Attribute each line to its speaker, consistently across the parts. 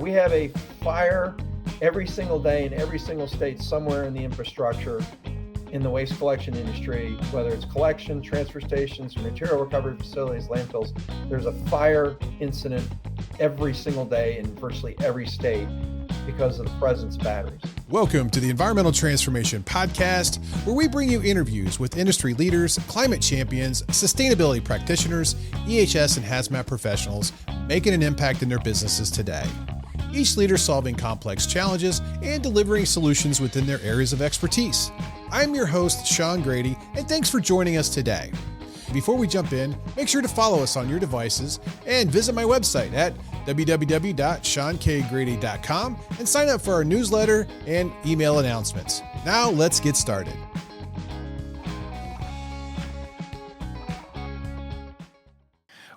Speaker 1: We have a fire every single day in every single state somewhere in the infrastructure in the waste collection industry, whether it's collection, transfer stations, material recovery facilities, landfills. There's a fire incident every single day in virtually every state because of the presence of batteries.
Speaker 2: Welcome to the Environmental Transformation Podcast, where we bring you interviews with industry leaders, climate champions, sustainability practitioners, EHS and hazmat professionals making an impact in their businesses today. Each leader solving complex challenges and delivering solutions within their areas of expertise. I'm your host, Sean Grady, and thanks for joining us today. Before we jump in, make sure to follow us on your devices and visit my website at www.seankgrady.com and sign up for our newsletter and email announcements. Now let's get started.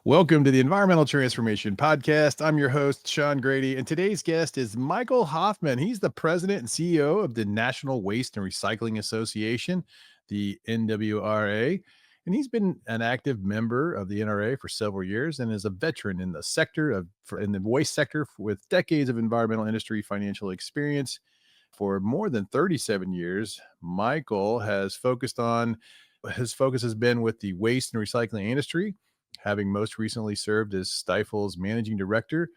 Speaker 2: Welcome to the Environmental Transformation Podcast. I'm your host, Sean Grady, and today's guest is Michael Hoffman. He's the president and CEO of the National Waste and Recycling Association, the NWRA, and he's been an active member of the NRA for several years and is a veteran in the waste sector with decades of environmental industry financial experience. For more than 37 years, Michael his focus has been with the waste and recycling industry, having most recently served as Stifel's managing director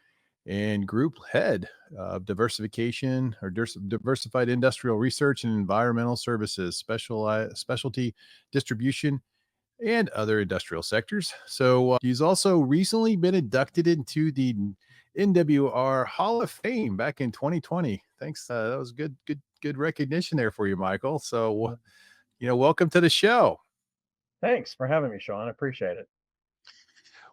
Speaker 2: and group head of diversified industrial research and environmental services, specialty distribution, and other industrial sectors. So he's also recently been inducted into the NWRA Hall of Fame back in 2020. Thanks. That was good recognition there for you, Michael. So, welcome to the show.
Speaker 1: Thanks for having me, Sean. I appreciate it.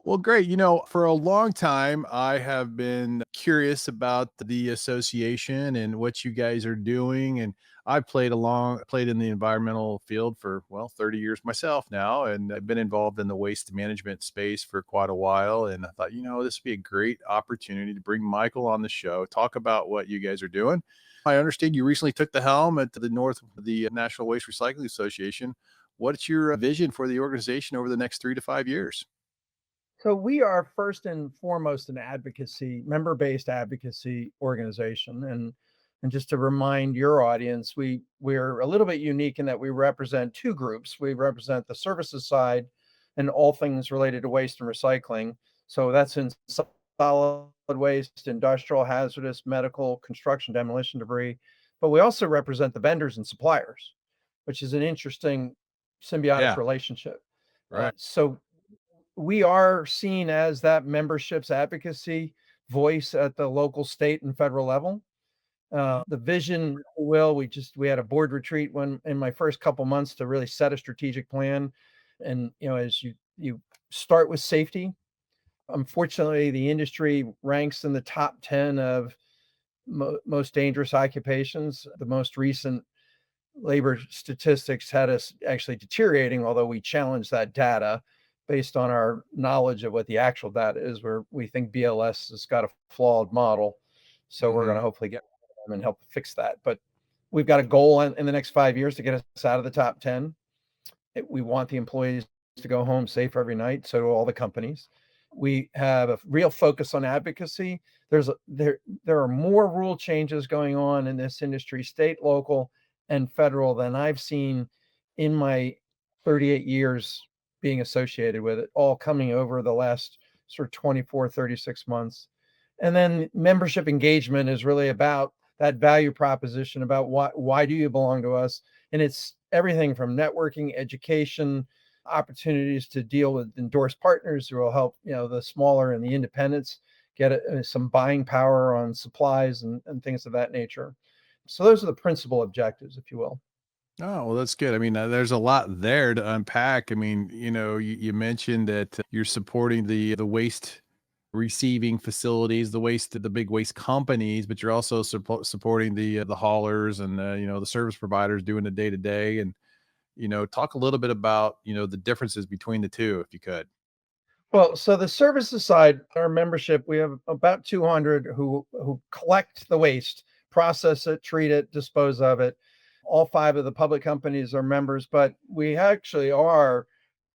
Speaker 2: Well, great. For a long time, I have been curious about the association and what you guys are doing. And I've played in the environmental field for, 30 years myself now. And I've been involved in the waste management space for quite a while. And I thought, this would be a great opportunity to bring Michael on the show, talk about what you guys are doing. I understand you recently took the helm at the National Waste Recycling Association. What's your vision for the organization over the next 3 to 5 years?
Speaker 1: So we are first and foremost an member-based advocacy organization. And just to remind your audience, we're a little bit unique in that we represent two groups. We represent the services side and all things related to waste and recycling. So that's in solid waste, industrial, hazardous, medical, construction, demolition debris. But we also represent the vendors and suppliers, which is an interesting symbiotic relationship.
Speaker 2: Right.
Speaker 1: So we are seen as that membership's advocacy voice at the local, state, and federal level. The vision, we had a board retreat in my first couple months to really set a strategic plan. And, as you start with safety, unfortunately, the industry ranks in the top 10 of most dangerous occupations. The most recent labor statistics had us actually deteriorating, although we challenged that data based on our knowledge of what the actual data is, where we think BLS has got a flawed model. So we're going to hopefully get them and help fix that. But we've got a goal in the next 5 years to get us out of the top 10. We want the employees to go home safe every night. So do all the companies. We have a real focus on advocacy. There are more rule changes going on in this industry, state, local, and federal, than I've seen in my 38 years being associated with it, all coming over the last sort of 24, 36 months. And then membership engagement is really about that value proposition about why do you belong to us? And it's everything from networking, education, opportunities to deal with endorsed partners who will help, the smaller and the independents get some buying power on supplies and things of that nature. So those are the principal objectives, if you will.
Speaker 2: Oh, well, that's good. I mean, there's a lot there to unpack. I mean, you mentioned that you're supporting the waste receiving facilities, the big waste companies, but you're also supporting the haulers and the service providers doing the day to day. And talk a little bit about the differences between the two, if you could.
Speaker 1: Well, so the services side, our membership, we have about 200 who collect the waste, process it, treat it, dispose of it. All 5 of the public companies are members, but we actually are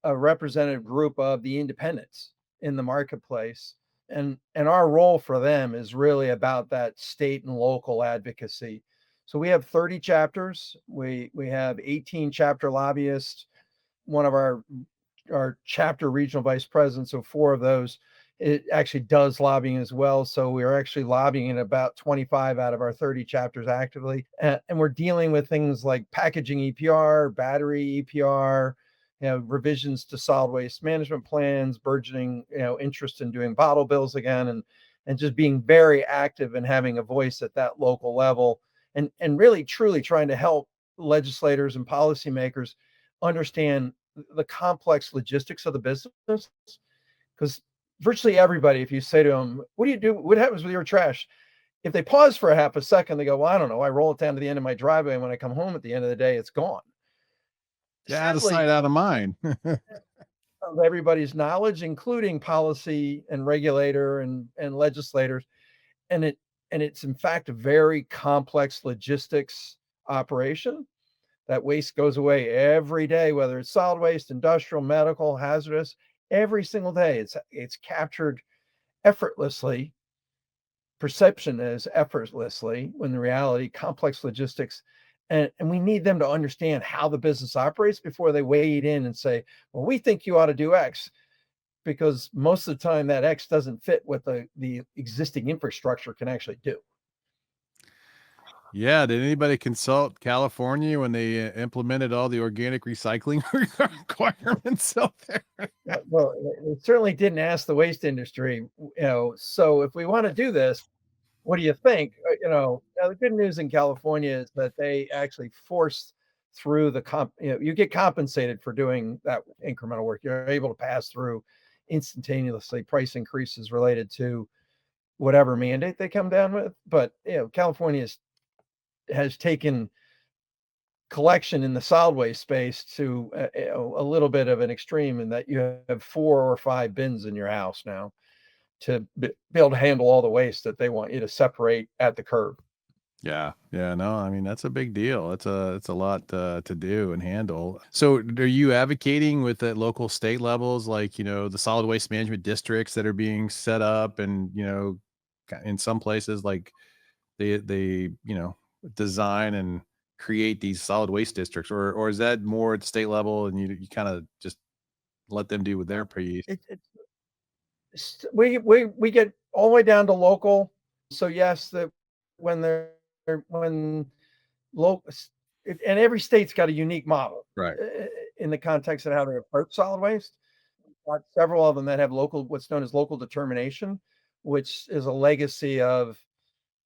Speaker 1: a representative group of the independents in the marketplace. And our role for them is really about that state and local advocacy. So we have 30 chapters. We have 18 chapter lobbyists. One of our chapter regional vice presidents, so four of those, it actually does lobbying as well. So we are actually lobbying in about 25 out of our 30 chapters actively. And we're dealing with things like packaging EPR, battery EPR, revisions to solid waste management plans, burgeoning, interest in doing bottle bills again, and just being very active and having a voice at that local level, and really truly trying to help legislators and policymakers understand the complex logistics of the business. Because virtually everybody, if you say to them, what do you do? What happens with your trash? If they pause for a half a second, they go, well, I don't know. I roll it down to the end of my driveway. And when I come home at the end of the day, it's gone.
Speaker 2: Yeah, out of sight,
Speaker 1: Sadly,
Speaker 2: out of mind.
Speaker 1: of everybody's knowledge, including policy and regulator and legislators. And it's in fact a very complex logistics operation. That waste goes away every day, whether it's solid waste, industrial, medical, hazardous, every single day. It's captured effortlessly. Perception is effortlessly, when the reality, complex logistics. And we need them to understand how the business operates before they wade in and say, well, we think you ought to do X, because most of the time that X doesn't fit what the existing infrastructure can actually do.
Speaker 2: Yeah, did anybody consult California when they implemented all the organic recycling requirements out there?
Speaker 1: Well, it certainly didn't ask the waste industry, so if we want to do this, what do you think? Now the good news in California is that they actually force through you get compensated for doing that incremental work. You're able to pass through instantaneously price increases related to whatever mandate they come down with. But California has taken collection in the solid waste space to a little bit of an extreme, in that you have 4 or 5 bins in your house now to be able to handle all the waste that they want you to separate at the curb.
Speaker 2: Yeah, yeah, no, I mean that's a big deal. It's a lot to do and handle. So, are you advocating with the local state levels, like the solid waste management districts that are being set up, and in some places like they design and create these solid waste districts, or is that more at the state level and you kind of just let them do with their piece?
Speaker 1: We get all the way down to local. So yes, that when they're when local, and every state's got a unique model
Speaker 2: Right.
Speaker 1: in the context of how to approach solid waste. Got several of them that have what's known as local determination, which is a legacy of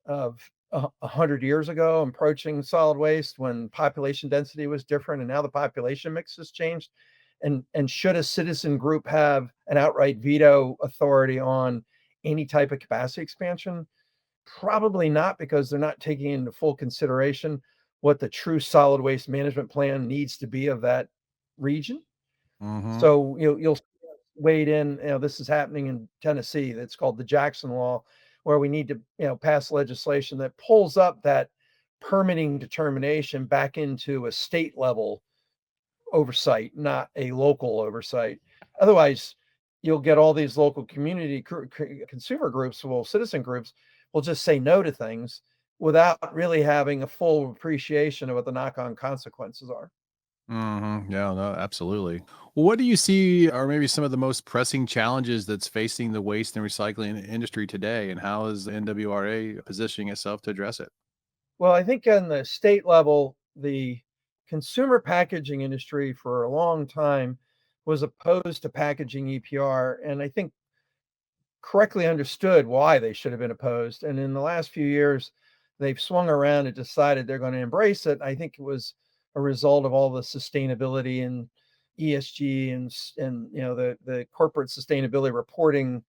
Speaker 1: 100 years ago, approaching solid waste when population density was different, and now the population mix has changed. And should a citizen group have an outright veto authority on any type of capacity expansion? Probably not, because they're not taking into full consideration what the true solid waste management plan needs to be of that region.
Speaker 2: Mm-hmm.
Speaker 1: So you'll wade in. This is happening in Tennessee. That's called the Jackson Law, where we need to pass legislation that pulls up that permitting determination back into a state level oversight, not a local oversight. Otherwise, you'll get all these local community consumer groups, well, citizen groups, will just say no to things without really having a full appreciation of what the knock-on consequences are.
Speaker 2: Mhm. Yeah, no, absolutely. Well, what do you see are maybe some of the most pressing challenges that's facing the waste and recycling industry today, and how is the NWRA positioning itself to address it?
Speaker 1: Well, I think on the state level, the consumer packaging industry for a long time was opposed to packaging EPR, and I think correctly understood why they should have been opposed. And in the last few years, they've swung around and decided they're going to embrace it. I think it was a result of all the sustainability and ESG and the corporate sustainability reporting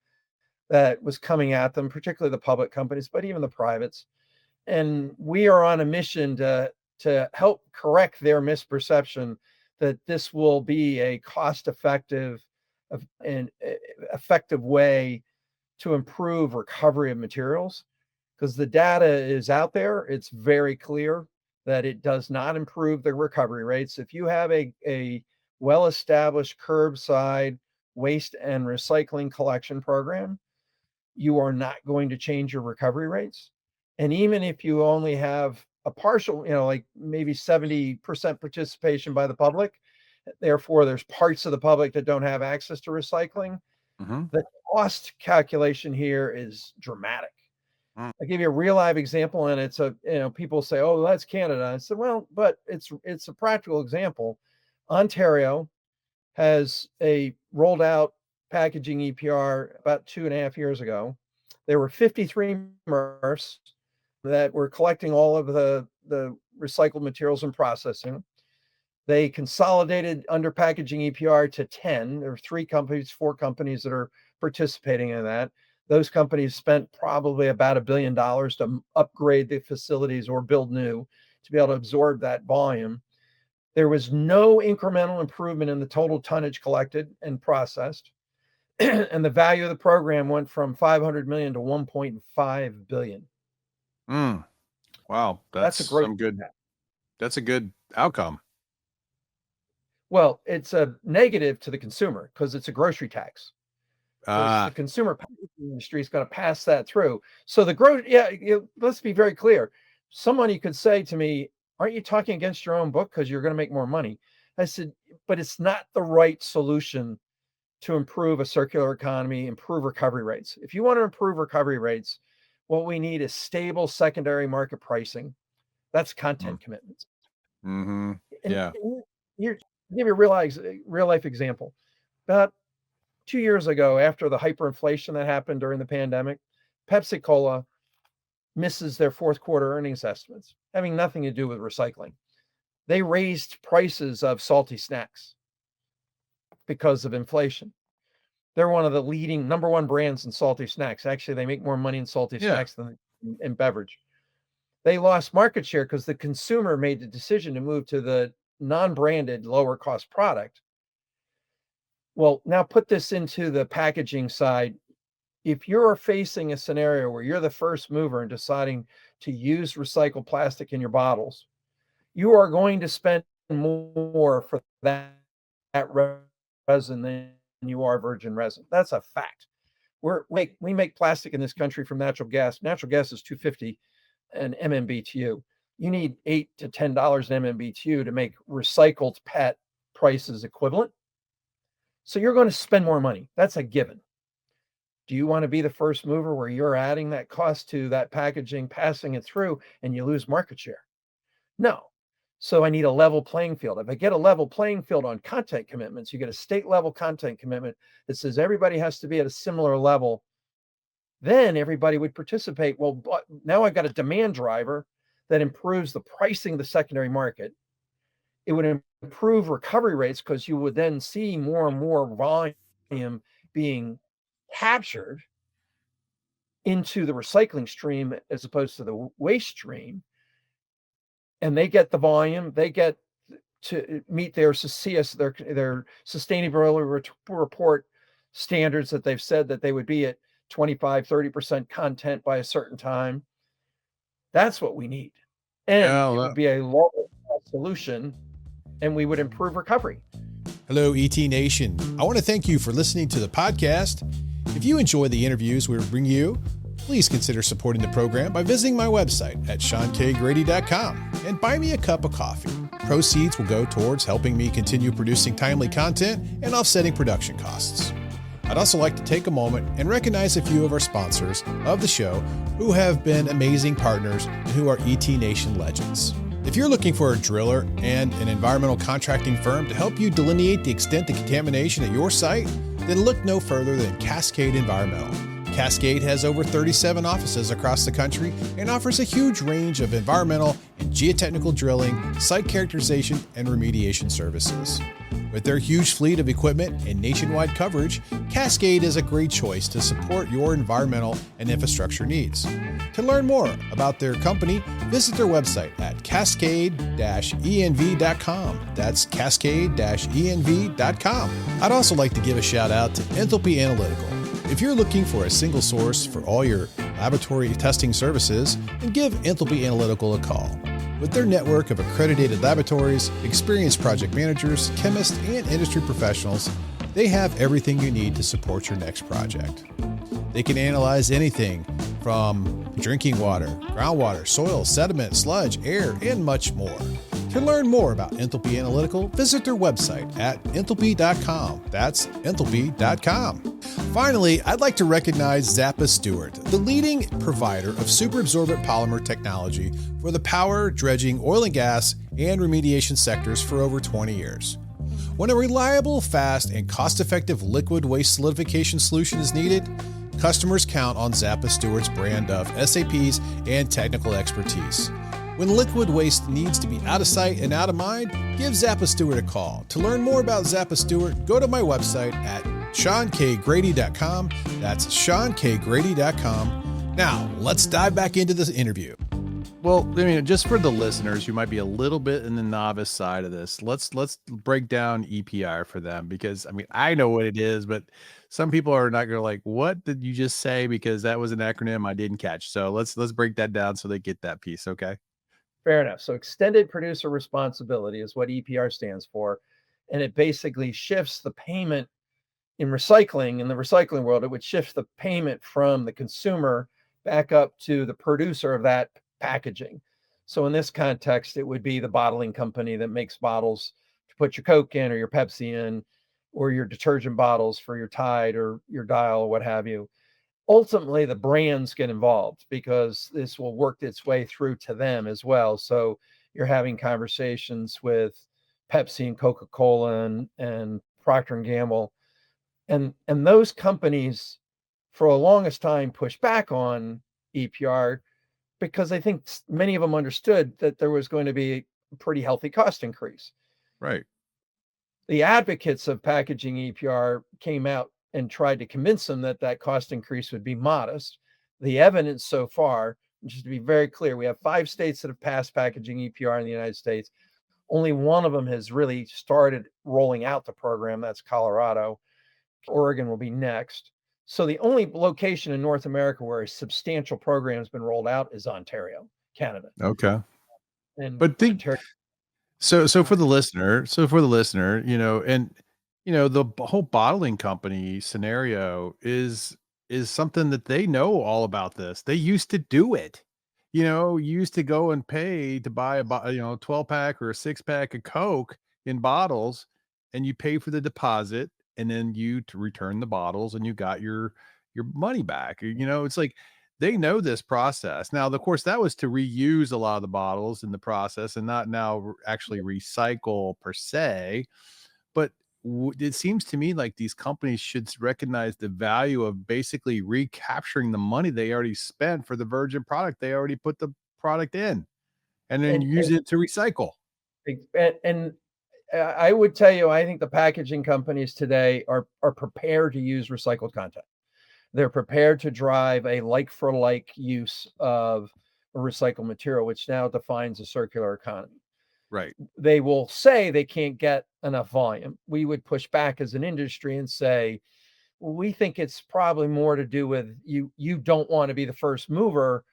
Speaker 1: that was coming at them, particularly the public companies, but even the privates. And we are on a mission to help correct their misperception that this will be a cost effective and effective way to improve recovery of materials, because the data is out there. It's very clear that it does not improve the recovery rates. If you have a well established curbside waste and recycling collection program, you are not going to change your recovery rates. And even if you only have a partial, like maybe 70% participation by the public, therefore there's parts of the public that don't have access to recycling,
Speaker 2: Mm-hmm.
Speaker 1: the cost calculation here is dramatic.
Speaker 2: Mm.
Speaker 1: I give you a real live example, and it's people say, "Oh, that's Canada." I said, "Well, but it's a practical example." Ontario has a rolled out packaging EPR about 2.5 years ago. There were 53 MRFs that were collecting all of the recycled materials and processing. They consolidated under packaging EPR to 10. There are 4 companies that are participating in that. Those companies spent probably about $1 billion to upgrade the facilities or build new to be able to absorb that volume. There was no incremental improvement in the total tonnage collected and processed. And the value of the program went from 500 million to 1.5 billion.
Speaker 2: Mm. Wow,
Speaker 1: That's a great.
Speaker 2: that's a good outcome.
Speaker 1: Well, it's a negative to the consumer because it's a grocery tax. Because the
Speaker 2: Ah,
Speaker 1: consumer packaging industry is going to pass that through. So let's be very clear. Somebody could say to me, "Aren't you talking against your own book because you're going to make more money?" I said, "But it's not the right solution to improve a circular economy, improve recovery rates. If you want to improve recovery rates, what we need is stable secondary market pricing. That's
Speaker 2: mm,
Speaker 1: content commitments."
Speaker 2: mm-hmm.
Speaker 1: And
Speaker 2: Yeah.
Speaker 1: here, give you a real life example. About 2 years ago, after the hyperinflation that happened during the pandemic, Pepsi Cola misses their fourth quarter earnings estimates, having nothing to do with recycling. They raised prices of salty snacks because of inflation. They're one of the leading number one brands in salty snacks. Actually, they make more money in salty
Speaker 2: Yeah.
Speaker 1: snacks than in beverage. They lost market share because the consumer made the decision to move to the non-branded, lower cost product. Well, now put this into the packaging side. If you're facing a scenario where you're the first mover and deciding to use recycled plastic in your bottles, you are going to spend more for that resin than you are virgin resin. That's a fact. We make plastic in this country from natural gas. Natural gas is 250 an MMBTU. You need $8 to $10 an MMBTU to make recycled PET prices equivalent. So you're going to spend more money. That's a given. Do you want to be the first mover where you're adding that cost to that packaging, passing it through, and you lose market share? No. So I need a level playing field. If I get a level playing field on content commitments, you get a state level content commitment that says everybody has to be at a similar level, then everybody would participate. Well, but now I've got a demand driver that improves the pricing of the secondary market. It would improve recovery rates because you would then see more and more volume being captured into the recycling stream as opposed to the waste stream. And they get the volume, they get to meet their CS, their sustainability report standards that they've said that they would be at 25-30% content by a certain time. That's what we need. And
Speaker 2: Yeah.
Speaker 1: it would be a lower solution and we would improve recovery.
Speaker 3: Hello, ET Nation. I want to thank you for listening to the podcast. If you enjoy the interviews we bring you, please consider supporting the program by visiting my website at SeanKGrady.com and buy me a cup of coffee. Proceeds will go towards helping me continue producing timely content and offsetting production costs. I'd also like to take a moment and recognize a few of our sponsors of the show who have been amazing partners and who are ET Nation legends. If you're looking for a driller and an environmental contracting firm to help you delineate the extent of contamination at your site, then look no further than Cascade Environmental. Cascade has over 37 offices across the country and offers a huge range of environmental and geotechnical drilling, site characterization, and remediation services. With their huge fleet of equipment and nationwide coverage, Cascade is a great choice to support your environmental and infrastructure needs. To learn more about their company, visit their website at cascade-env.com. That's cascade-env.com. I'd also like to give a shout out to Enthalpy Analytical. If you're looking for a single source for all your laboratory testing services, then give Enthalpy Analytical a call. With their network of accredited laboratories, experienced project managers, chemists, and industry professionals, they have everything you need to support your next project. They can analyze anything from drinking water, groundwater, soil, sediment, sludge, air, and much more. To learn more about Enthalpy Analytical, visit their website at enthalpy.com. That's enthalpy.com. Finally, I'd like to recognize Zappa Stewart, the leading provider of superabsorbent polymer technology for the power, dredging, oil and gas, and remediation sectors for over 20 years. When a reliable, fast, and cost-effective liquid waste solidification solution is needed, customers count on Zappa Stewart's brand of SAPs and technical expertise. When liquid waste needs to be out of sight and out of mind, give Zappa Stewart a call. To learn more about Zappa Stewart, go to my website at SeanKGrady.com. That's SeanKGrady.com. Now, let's dive back into this interview.
Speaker 2: Well, I mean, just for the listeners who might be a little bit in the novice side of this, let's break down EPR for them, because I mean, I know what it is, but some people are not gonna like, what did you just say? Because that was an acronym I didn't catch. So let's break that down so they get that piece. Okay.
Speaker 1: Fair enough. So extended producer responsibility is what EPR stands for. And it basically shifts the payment in the recycling world. It would shift the payment from the consumer back up to the producer of that packaging. So in this context, it would be the bottling company that makes bottles to put your Coke in or your Pepsi in, or your detergent bottles for your Tide or your Dial or what have you. Ultimately, the brands get involved because this will work its way through to them as well. So you're having conversations with Pepsi and Coca-Cola and Procter and Gamble, and those companies for the longest time pushed back on EPR because I think many of them understood that there was going to be a pretty healthy cost increase.
Speaker 2: Right.
Speaker 1: The advocates of packaging EPR came out and tried to convince them that that cost increase would be modest. The evidence so far, just to be very clear, we have 5 states that have passed packaging EPR in the United States. Only one of them has really started rolling out the program. That's Colorado. Oregon will be next. So the only location in North America where a substantial program has been rolled out is Ontario, Canada.
Speaker 2: Okay.
Speaker 1: And
Speaker 2: But think
Speaker 1: Ontario,
Speaker 2: so for the listener, and the whole bottling company scenario is something that they know all about this. They used to do it. You used to go and pay to buy a 12 pack or a 6 pack of Coke in bottles, and you pay for the deposit, and then you to return the bottles, and you got your money back. It's like they know this process. Now, of course, that was to reuse a lot of the bottles in the process and not now actually recycle per se. But it seems to me like these companies should recognize the value of basically recapturing the money they already spent for the virgin product. They already put the product in and then
Speaker 1: and
Speaker 2: use it to recycle.
Speaker 1: and I would tell you, I think the packaging companies today are prepared to use recycled content. They're prepared to drive a like for like use of a recycled material, which now defines a circular economy.
Speaker 2: Right.
Speaker 1: They will say they can't get enough volume. We would push back as an industry and say, well, we think it's probably more to do with you don't want to be the first mover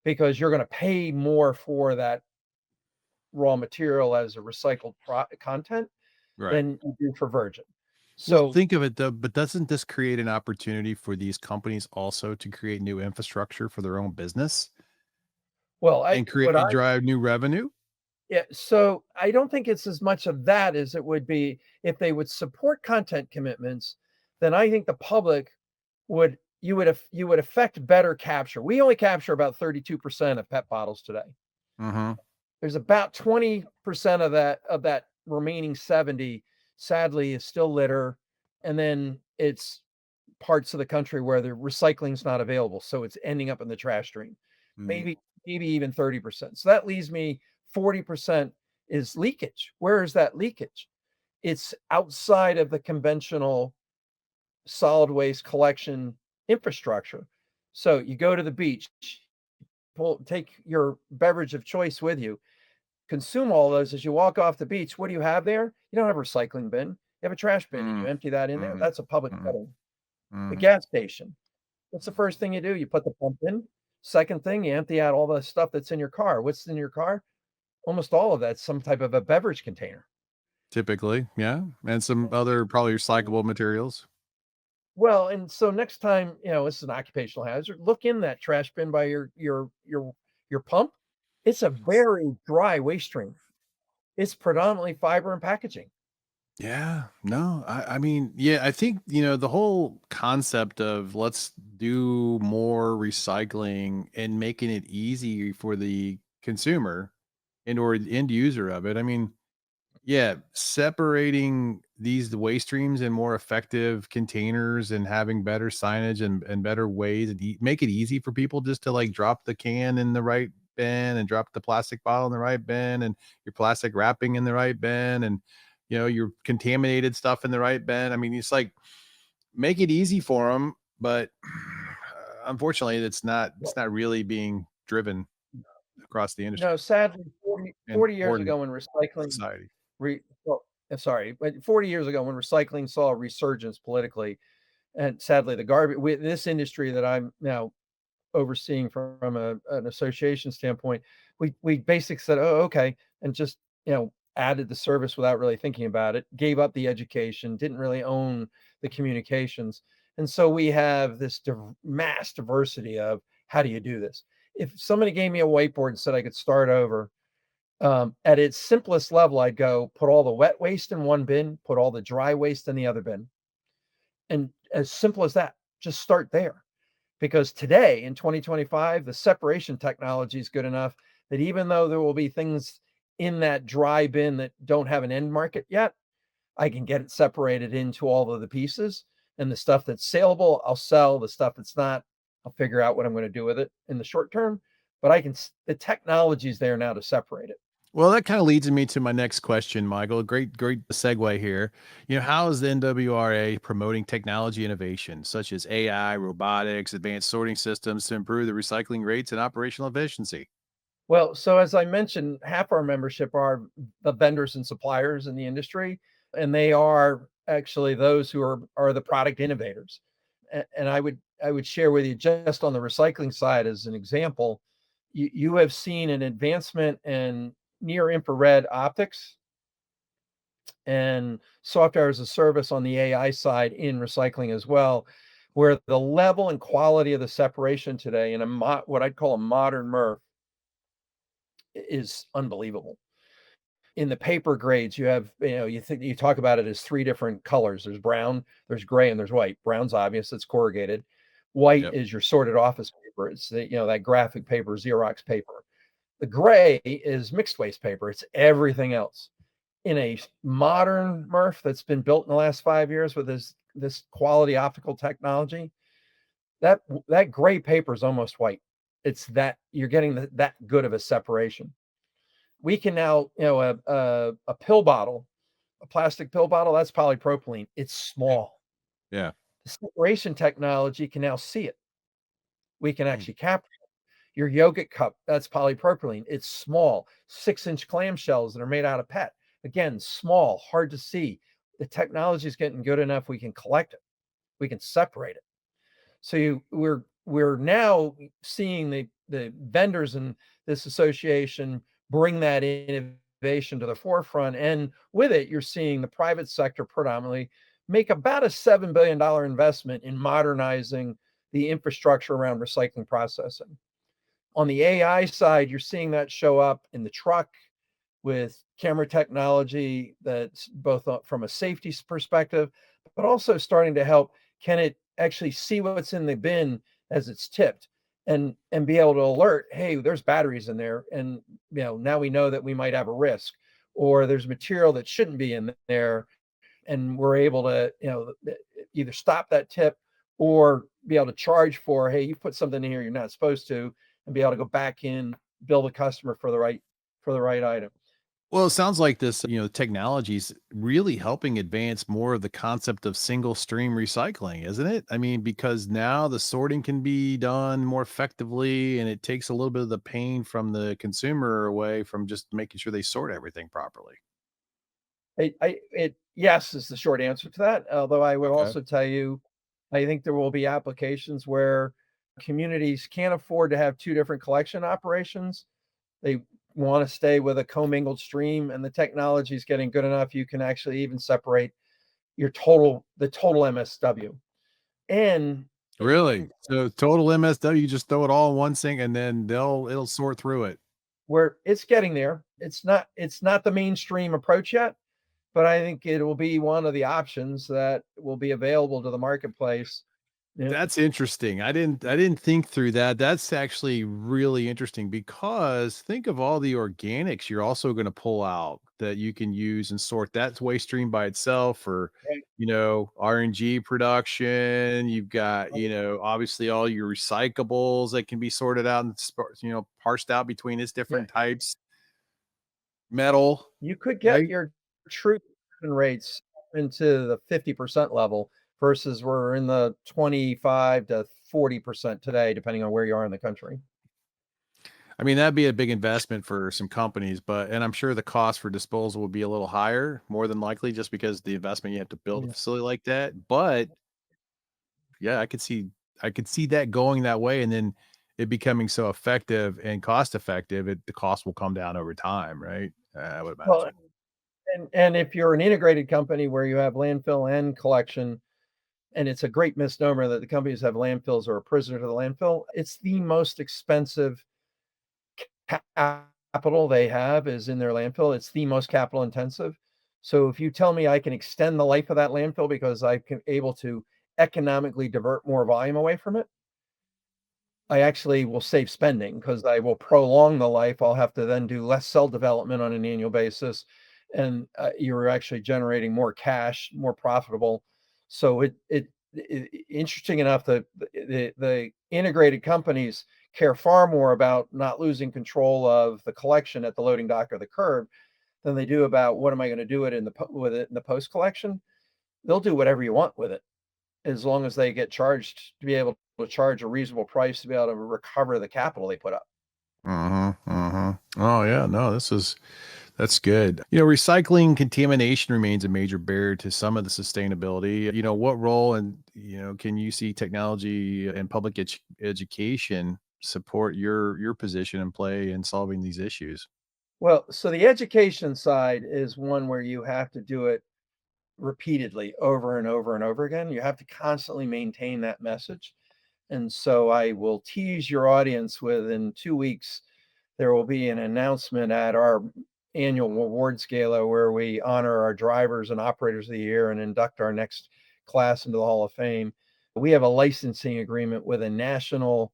Speaker 1: because you're going to pay more for that raw material as a recycled content
Speaker 2: Right.
Speaker 1: than you do for virgin.
Speaker 2: Well,
Speaker 1: So,
Speaker 2: think of it though, but doesn't this create an opportunity for these companies also to create new infrastructure for their own business
Speaker 1: well,
Speaker 2: and drive new revenue?
Speaker 1: yeah, so I don't think it's as much of that as it would be if they would support content commitments, then I think the public you would affect better capture. We only capture about 32% of PET bottles today.
Speaker 2: Mm-hmm.
Speaker 1: There's about 20% of that remaining 70 sadly is still litter, and then it's parts of the country where the recycling's not available, so it's ending up in the trash stream.
Speaker 2: Mm.
Speaker 1: Maybe even 30%. So that leaves me 40% is leakage. Where is that leakage? It's outside of the conventional solid waste collection infrastructure. So you go to the beach, take your beverage of choice with you, consume all those as you walk off the beach. What do you have there? You don't have a recycling bin. You have a trash bin and you
Speaker 2: Mm.
Speaker 1: empty that in there.
Speaker 2: Mm.
Speaker 1: That's a public
Speaker 2: Mm.
Speaker 1: setting. The
Speaker 2: Mm.
Speaker 1: gas station. What's the first thing you do? You put the pump in. Second thing, you empty out all the stuff that's in your car. What's in your car? Almost all of that's some type of a beverage container.
Speaker 2: Typically, yeah, and some other probably recyclable materials.
Speaker 1: Well, and so next time, it's an occupational hazard, look in that trash bin by your pump. It's a very dry waste stream. It's predominantly fiber and packaging.
Speaker 2: Yeah, no, I mean, yeah, I think, the whole concept of let's do more recycling and making it easy for the consumer and or the end user of it. I mean, yeah, separating these waste streams in more effective containers and having better signage and better ways and make it easy for people just to like drop the can in the right bin and drop the plastic bottle in the right bin and your plastic wrapping in the right bin and your contaminated stuff in the right bin. I mean, it's like make it easy for them, but unfortunately, it's
Speaker 1: Well,
Speaker 2: not really being driven across the industry
Speaker 1: sadly,
Speaker 2: and
Speaker 1: 40 years
Speaker 2: or in
Speaker 1: ago when recycling
Speaker 2: society.
Speaker 1: well, sorry, but 40 years ago when recycling saw a resurgence politically, and sadly the garbage with this industry that I'm now overseeing from an association standpoint, we basically said, "Oh, okay," and just, added the service without really thinking about it, gave up the education, didn't really own the communications. And so we have this mass diversity of how do you do this? If somebody gave me a whiteboard and said I could start over, at its simplest level, I'd go put all the wet waste in one bin, put all the dry waste in the other bin. And as simple as that, just start there. Because today in 2025, the separation technology is good enough that even though there will be things in that dry bin that don't have an end market yet, I can get it separated into all of the pieces. And the stuff that's saleable, I'll sell. The stuff that's not, I'll figure out what I'm going to do with it in the short term. But the technology is there now to separate it.
Speaker 2: Well, that kind of leads me to my next question, Michael. Great segue here. How is the NWRA promoting technology innovation such as AI, robotics, advanced sorting systems to improve the recycling rates and operational efficiency?
Speaker 1: Well, so as I mentioned, half our membership are the vendors and suppliers in the industry, and they are actually those who are the product innovators. And I would share with you just on the recycling side as an example, you have seen an advancement in near infrared optics and software as a service on the AI side in recycling as well, where the level and quality of the separation today in what I'd call a modern MRF is unbelievable. In the paper grades, you have, you talk about it as three different colors. There's brown, there's gray, and there's white. Brown's obvious, it's corrugated. White
Speaker 2: Yep.
Speaker 1: is your sorted office paper. It's that graphic paper, Xerox paper. The gray is mixed waste paper. It's everything else. In a modern MRF that's been built in the last 5 years with this quality optical technology, that gray paper is almost white. It's that you're getting that good of a separation. We can now, a pill bottle, a plastic pill bottle, that's polypropylene. It's small.
Speaker 2: Yeah.
Speaker 1: The separation technology can now see it. We can
Speaker 2: Mm.
Speaker 1: actually capture it. Your yogurt cup, that's polypropylene. It's small. 6-inch clamshells that are made out of PET. Again, small, hard to see. The technology is getting good enough we can collect it. We can separate it. So we're now seeing the vendors in this association bring that innovation to the forefront, and with it, you're seeing the private sector predominantly make about a $7 billion investment in modernizing the infrastructure around recycling processing. On the AI side, you're seeing that show up in the truck with camera technology that's both from a safety perspective, but also starting to help. Can it actually see what's in the bin as it's tipped and be able to alert, hey, there's batteries in there, and now we know that we might have a risk, or there's material that shouldn't be in there, and we're able to either stop that tip or be able to charge for, hey, you put something in here you're not supposed to, and be able to go back in, bill the customer for the right item.
Speaker 2: Well, it sounds like this, technology is really helping advance more of the concept of single stream recycling, isn't it? I mean, because now the sorting can be done more effectively and it takes a little bit of the pain from the consumer away from just making sure they sort everything properly.
Speaker 1: Yes is the short answer to that. Although I would
Speaker 2: Okay.
Speaker 1: also tell you, I think there will be applications where communities can't afford to have two different collection operations. They want to stay with a commingled stream, and the technology is getting good enough. You can actually even separate the total MSW. And
Speaker 2: Really? So total MSW, you just throw it all in one sink and then it'll sort through it.
Speaker 1: where it's getting there. It's not the mainstream approach yet, but I think it will be one of the options that will be available to the marketplace. Yeah.
Speaker 2: That's interesting. I didn't think through that. That's actually really interesting because think of all the organics you're also going to pull out that you can use and sort. That's waste stream by itself or
Speaker 1: Right.
Speaker 2: RNG production. You've got, obviously all your recyclables that can be sorted out and parsed out between its
Speaker 1: Yeah.
Speaker 2: different types. Metal.
Speaker 1: You could get
Speaker 2: Right?
Speaker 1: your true conversion rates into the 50% level versus we're in the 25 to 40% today, depending on where you are in the country.
Speaker 2: I mean, that'd be a big investment for some companies, and I'm sure the cost for disposal would be a little higher, more than likely, just because the investment you have to build a
Speaker 1: Yeah.
Speaker 2: facility like that. But yeah, I could see that going that way, and then it becoming so effective and cost effective, the cost will come down over time, right? I would
Speaker 1: Well,
Speaker 2: imagine.
Speaker 1: and if you're an integrated company where you have landfill and collection, and it's a great misnomer that the companies have landfills or are prisoner to the landfill, it's the most expensive capital they have is in their landfill. It's the most capital intensive. So if you tell me I can extend the life of that landfill because I can able to economically divert more volume away from it, I actually will save spending because I will prolong the life. I'll have to then do less cell development on an annual basis, and you're actually generating more cash, more profitable. So interesting enough that the integrated companies care far more about not losing control of the collection at the loading dock or the curb than they do about what am I going to do it with it in the post collection. They'll do whatever you want with it as long as they get charged to be able to charge a reasonable price to be able to recover the capital they put up.
Speaker 2: Oh yeah, no, that's good. Recycling contamination remains a major barrier to some of the sustainability. What role and can you see technology and public education support your position and play in solving these issues?
Speaker 1: Well, so the education side is one where you have to do it repeatedly over and over and over again. You have to constantly maintain that message. And so I will tease your audience with in 2 weeks, there will be an announcement at our annual awards gala where we honor our drivers and operators of the year and induct our next class into the Hall of Fame. We have a licensing agreement with a national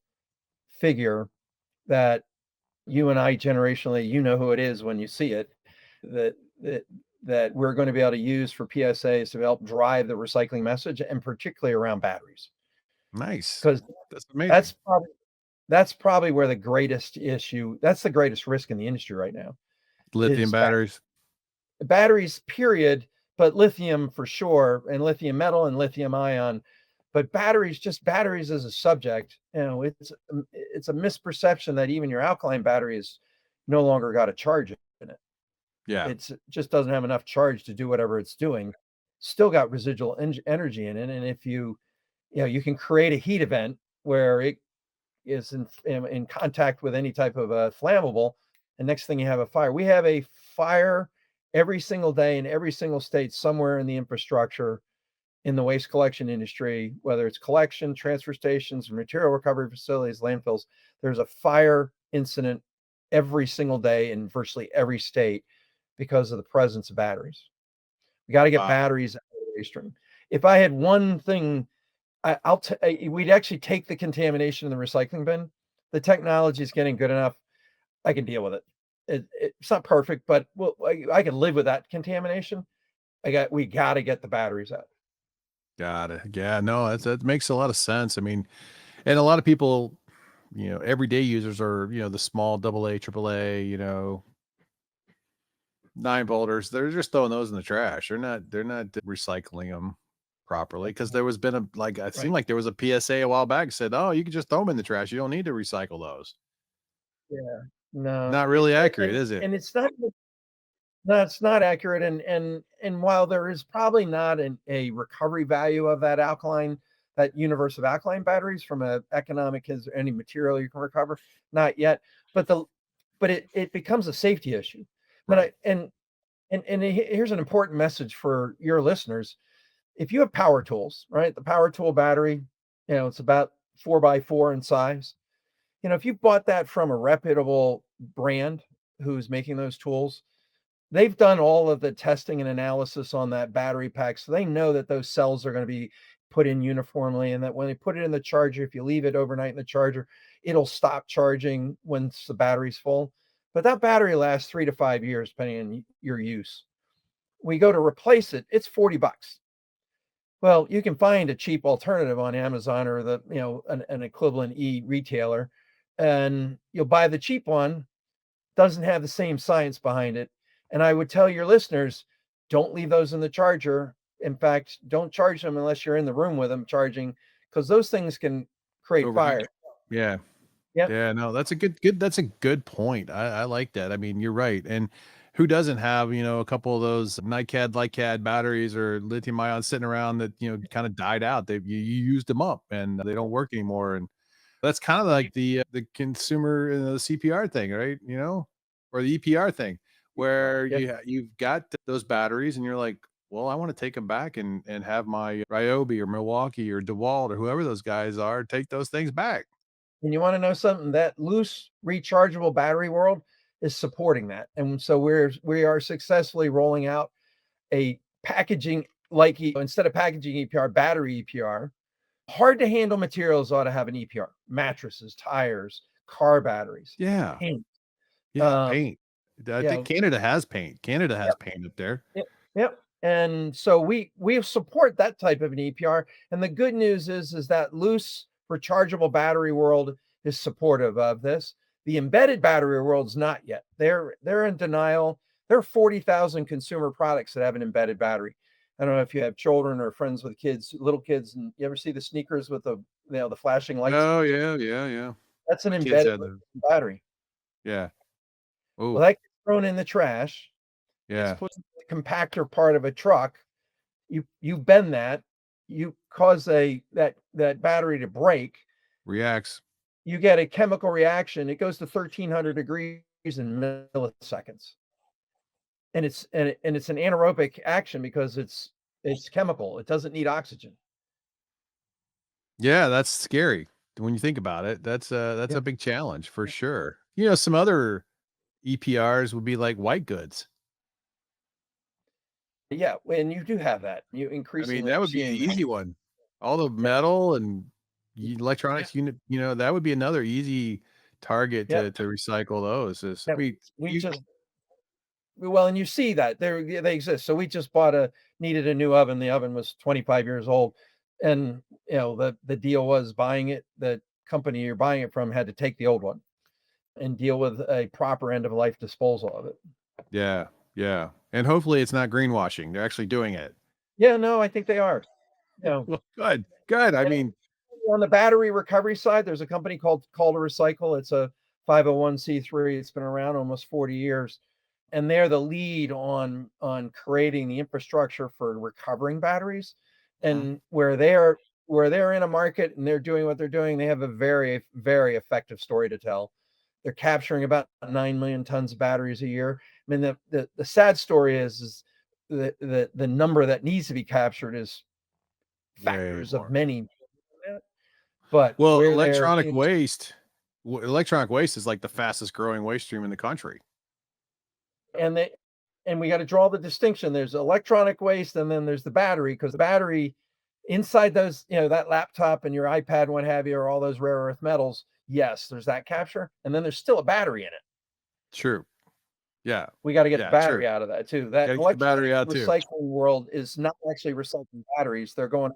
Speaker 1: figure that you and I generationally, you know who it is when you see it, that that that we're going to be able to use for PSAs to help drive the recycling message and particularly around batteries.
Speaker 2: Nice.
Speaker 1: Because
Speaker 2: That's amazing.
Speaker 1: that's probably that's probably where the greatest issue, that's the greatest risk in the industry right now
Speaker 2: Lithium
Speaker 1: is
Speaker 2: batteries.
Speaker 1: batteries, period, but lithium for sure, and lithium metal and lithium ion. But batteries, just batteries as a subject, it's a misperception that even your alkaline battery is no longer got a charge in it.
Speaker 2: Yeah.
Speaker 1: It just doesn't have enough charge to do whatever it's doing. Still got residual energy in it, and if you can create a heat event where it is in contact with any type of a flammable, and next thing you have a fire. We have a fire every single day in every single state somewhere in the infrastructure in the waste collection industry, whether it's collection, transfer stations, material recovery facilities, landfills. There's a fire incident every single day in virtually every state because of the presence of batteries. We got to get
Speaker 2: Wow.
Speaker 1: batteries out of the waste stream. If I had one thing, we'd actually take the contamination in the recycling bin. The technology is getting good enough. I can deal with it. It's not perfect, but I can live with that contamination. We got to get the batteries out.
Speaker 2: Got it. Yeah, no, that makes a lot of sense. I mean, and a lot of people, everyday users are, the small double A, triple A, 9 volters. They're just throwing those in the trash. They're not recycling them properly because there was been it seemed
Speaker 1: Right.
Speaker 2: like there was a PSA a while back that said, oh, you can just throw them in the trash. You don't need to recycle those.
Speaker 1: Yeah. No.
Speaker 2: Not really accurate,
Speaker 1: And
Speaker 2: is it?
Speaker 1: and it's not. No, it's not accurate. And while there is probably not a recovery value of that alkaline, that universe of alkaline batteries from a economic, is there any material you can recover? Not yet. But it becomes a safety issue. But
Speaker 2: Right.
Speaker 1: here's an important message for your listeners. if you have power tools, right? The power tool battery, it's about 4x4 in size. If you bought that from a reputable brand who's making those tools, they've done all of the testing and analysis on that battery pack. So they know that those cells are going to be put in uniformly, and that when they put it in the charger, if you leave it overnight in the charger, it'll stop charging once the battery's full. But that battery lasts 3 to 5 years, depending on your use. We go to replace it, it's $40. Well, you can find a cheap alternative on Amazon or an equivalent retailer, and you'll buy the cheap one. Doesn't have the same science behind it. And I would tell your listeners, don't leave those in the charger. In fact, don't charge them unless you're in the room with them charging, because those things can create
Speaker 2: Overheat.
Speaker 1: fire.
Speaker 2: Yeah.
Speaker 1: Yep.
Speaker 2: Yeah, no, that's a that's a good point. I like that. I mean, you're right. And who doesn't have, a couple of those NiCad, LiCad batteries or lithium ion sitting around that, kind of died out. You used them up and they don't work anymore. And that's kind of like the consumer the CPR thing, right? Or the EPR thing, where
Speaker 1: Yep.
Speaker 2: you've got those batteries and you're like, well, I want to take them back and have my Ryobi or Milwaukee or DeWalt or whoever those guys are take those things back.
Speaker 1: And you want to know something? That loose rechargeable battery world is supporting that. And so we are successfully rolling out a packaging, like instead of packaging EPR, battery EPR. Hard to handle materials ought to have an EPR. Mattresses, tires, car batteries,
Speaker 2: Yeah.
Speaker 1: paint.
Speaker 2: Yeah, paint. I
Speaker 1: Yeah.
Speaker 2: think Canada has paint. Canada has paint up there.
Speaker 1: Yep. Yep. And so we support that type of an EPR. And the good news is that loose rechargeable battery world is supportive of this. The embedded battery world's not yet. They're in denial. There are 40,000 consumer products that have an embedded battery. I don't know if you have children or friends with kids, little kids, and you ever see the sneakers with the flashing lights?
Speaker 2: Oh, yeah.
Speaker 1: That's an
Speaker 2: My kids
Speaker 1: embedded
Speaker 2: had those.
Speaker 1: battery.
Speaker 2: Yeah.
Speaker 1: Well,
Speaker 2: Oh,
Speaker 1: that gets thrown in the trash. It's
Speaker 2: yeah.
Speaker 1: put in the compactor part of a truck. You bend that, you cause that battery to break.
Speaker 2: Reacts.
Speaker 1: You get a chemical reaction. It goes to 1,300 degrees in milliseconds, and it's an anaerobic action because it's chemical. It doesn't need oxygen.
Speaker 2: Yeah, that's scary when you think about it. That's
Speaker 1: Yeah,
Speaker 2: a big challenge for sure. Some other EPRs would be like white goods.
Speaker 1: yeah. And you do have that. You
Speaker 2: I mean,
Speaker 1: increasingly
Speaker 2: that
Speaker 1: are
Speaker 2: would be the
Speaker 1: seeing that.
Speaker 2: easy one. All the
Speaker 1: Yeah,
Speaker 2: metal and
Speaker 1: yeah,
Speaker 2: electronics unit, that would be another easy target
Speaker 1: yeah.
Speaker 2: to recycle those.
Speaker 1: Yeah.
Speaker 2: I mean,
Speaker 1: We just Well, and you see that they exist. So we just needed a new oven. The oven was 25 years old, and the deal was buying it. The company you're buying it from had to take the old one and deal with a proper end of life disposal of it.
Speaker 2: yeah, yeah. And hopefully it's not greenwashing. They're actually doing it.
Speaker 1: Yeah, no, I think they are. You know,
Speaker 2: Well, good, good. I
Speaker 1: and
Speaker 2: mean,
Speaker 1: on the battery recovery side, there's a company called Call to Recycle. It's a 501(c)(3). It's been around almost 40 years, and they're the lead on creating the infrastructure for recovering batteries.
Speaker 2: Mhm.
Speaker 1: And where they're in a market and they're doing what they're doing, they have a very, very effective story to tell. They're capturing about 9 million tons of batteries a year. I mean, the sad story is the number that needs to be captured is
Speaker 2: way
Speaker 1: factors of
Speaker 2: more.
Speaker 1: many, but
Speaker 2: Well,
Speaker 1: where they're
Speaker 2: electronic waste is like the fastest growing waste stream in the country.
Speaker 1: and they and we got to draw the distinction. There's electronic waste, and then there's the battery, because the battery inside those, that laptop and your iPad, what have you, or all those rare earth metals. Yes, there's that capture, and then there's still a battery in it.
Speaker 2: True. Yeah.
Speaker 1: We got to get the
Speaker 2: Yeah, true.
Speaker 1: battery out of that too. That
Speaker 2: Gotta get the
Speaker 1: electronic
Speaker 2: battery out too.
Speaker 1: recycling world is not actually recycling batteries. They're going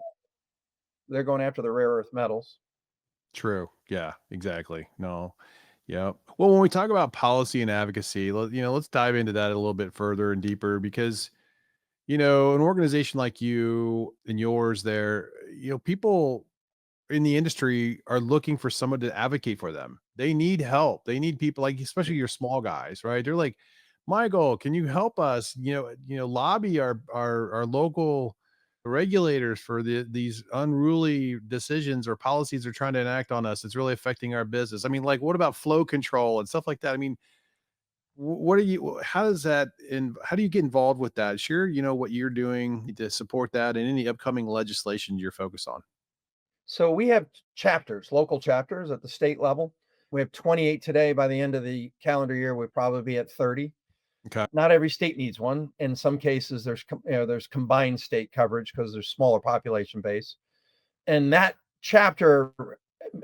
Speaker 1: after the rare earth metals.
Speaker 2: True. Yeah, exactly. No. Yeah. Well, when we talk about policy and advocacy, let's dive into that a little bit further and deeper because, an organization like you and yours there, people in the industry are looking for someone to advocate for them. They need help. They need people like, especially your small guys, right? They're like, Michael, can you help us? Lobby our local regulators for these unruly decisions or policies they're trying to enact on us. It's really affecting our business. I mean, like, what about flow control and stuff like that? I mean, What are you? How does that? How do you get involved with that? Share, what you're doing to support that, and any upcoming legislation you're focused on.
Speaker 1: So we have chapters, local chapters at the state level. We have 28 today. By the end of the calendar year, we'll probably be at 30.
Speaker 2: Okay.
Speaker 1: Not every state needs one. In some cases, there's combined state coverage because there's smaller population base. And that chapter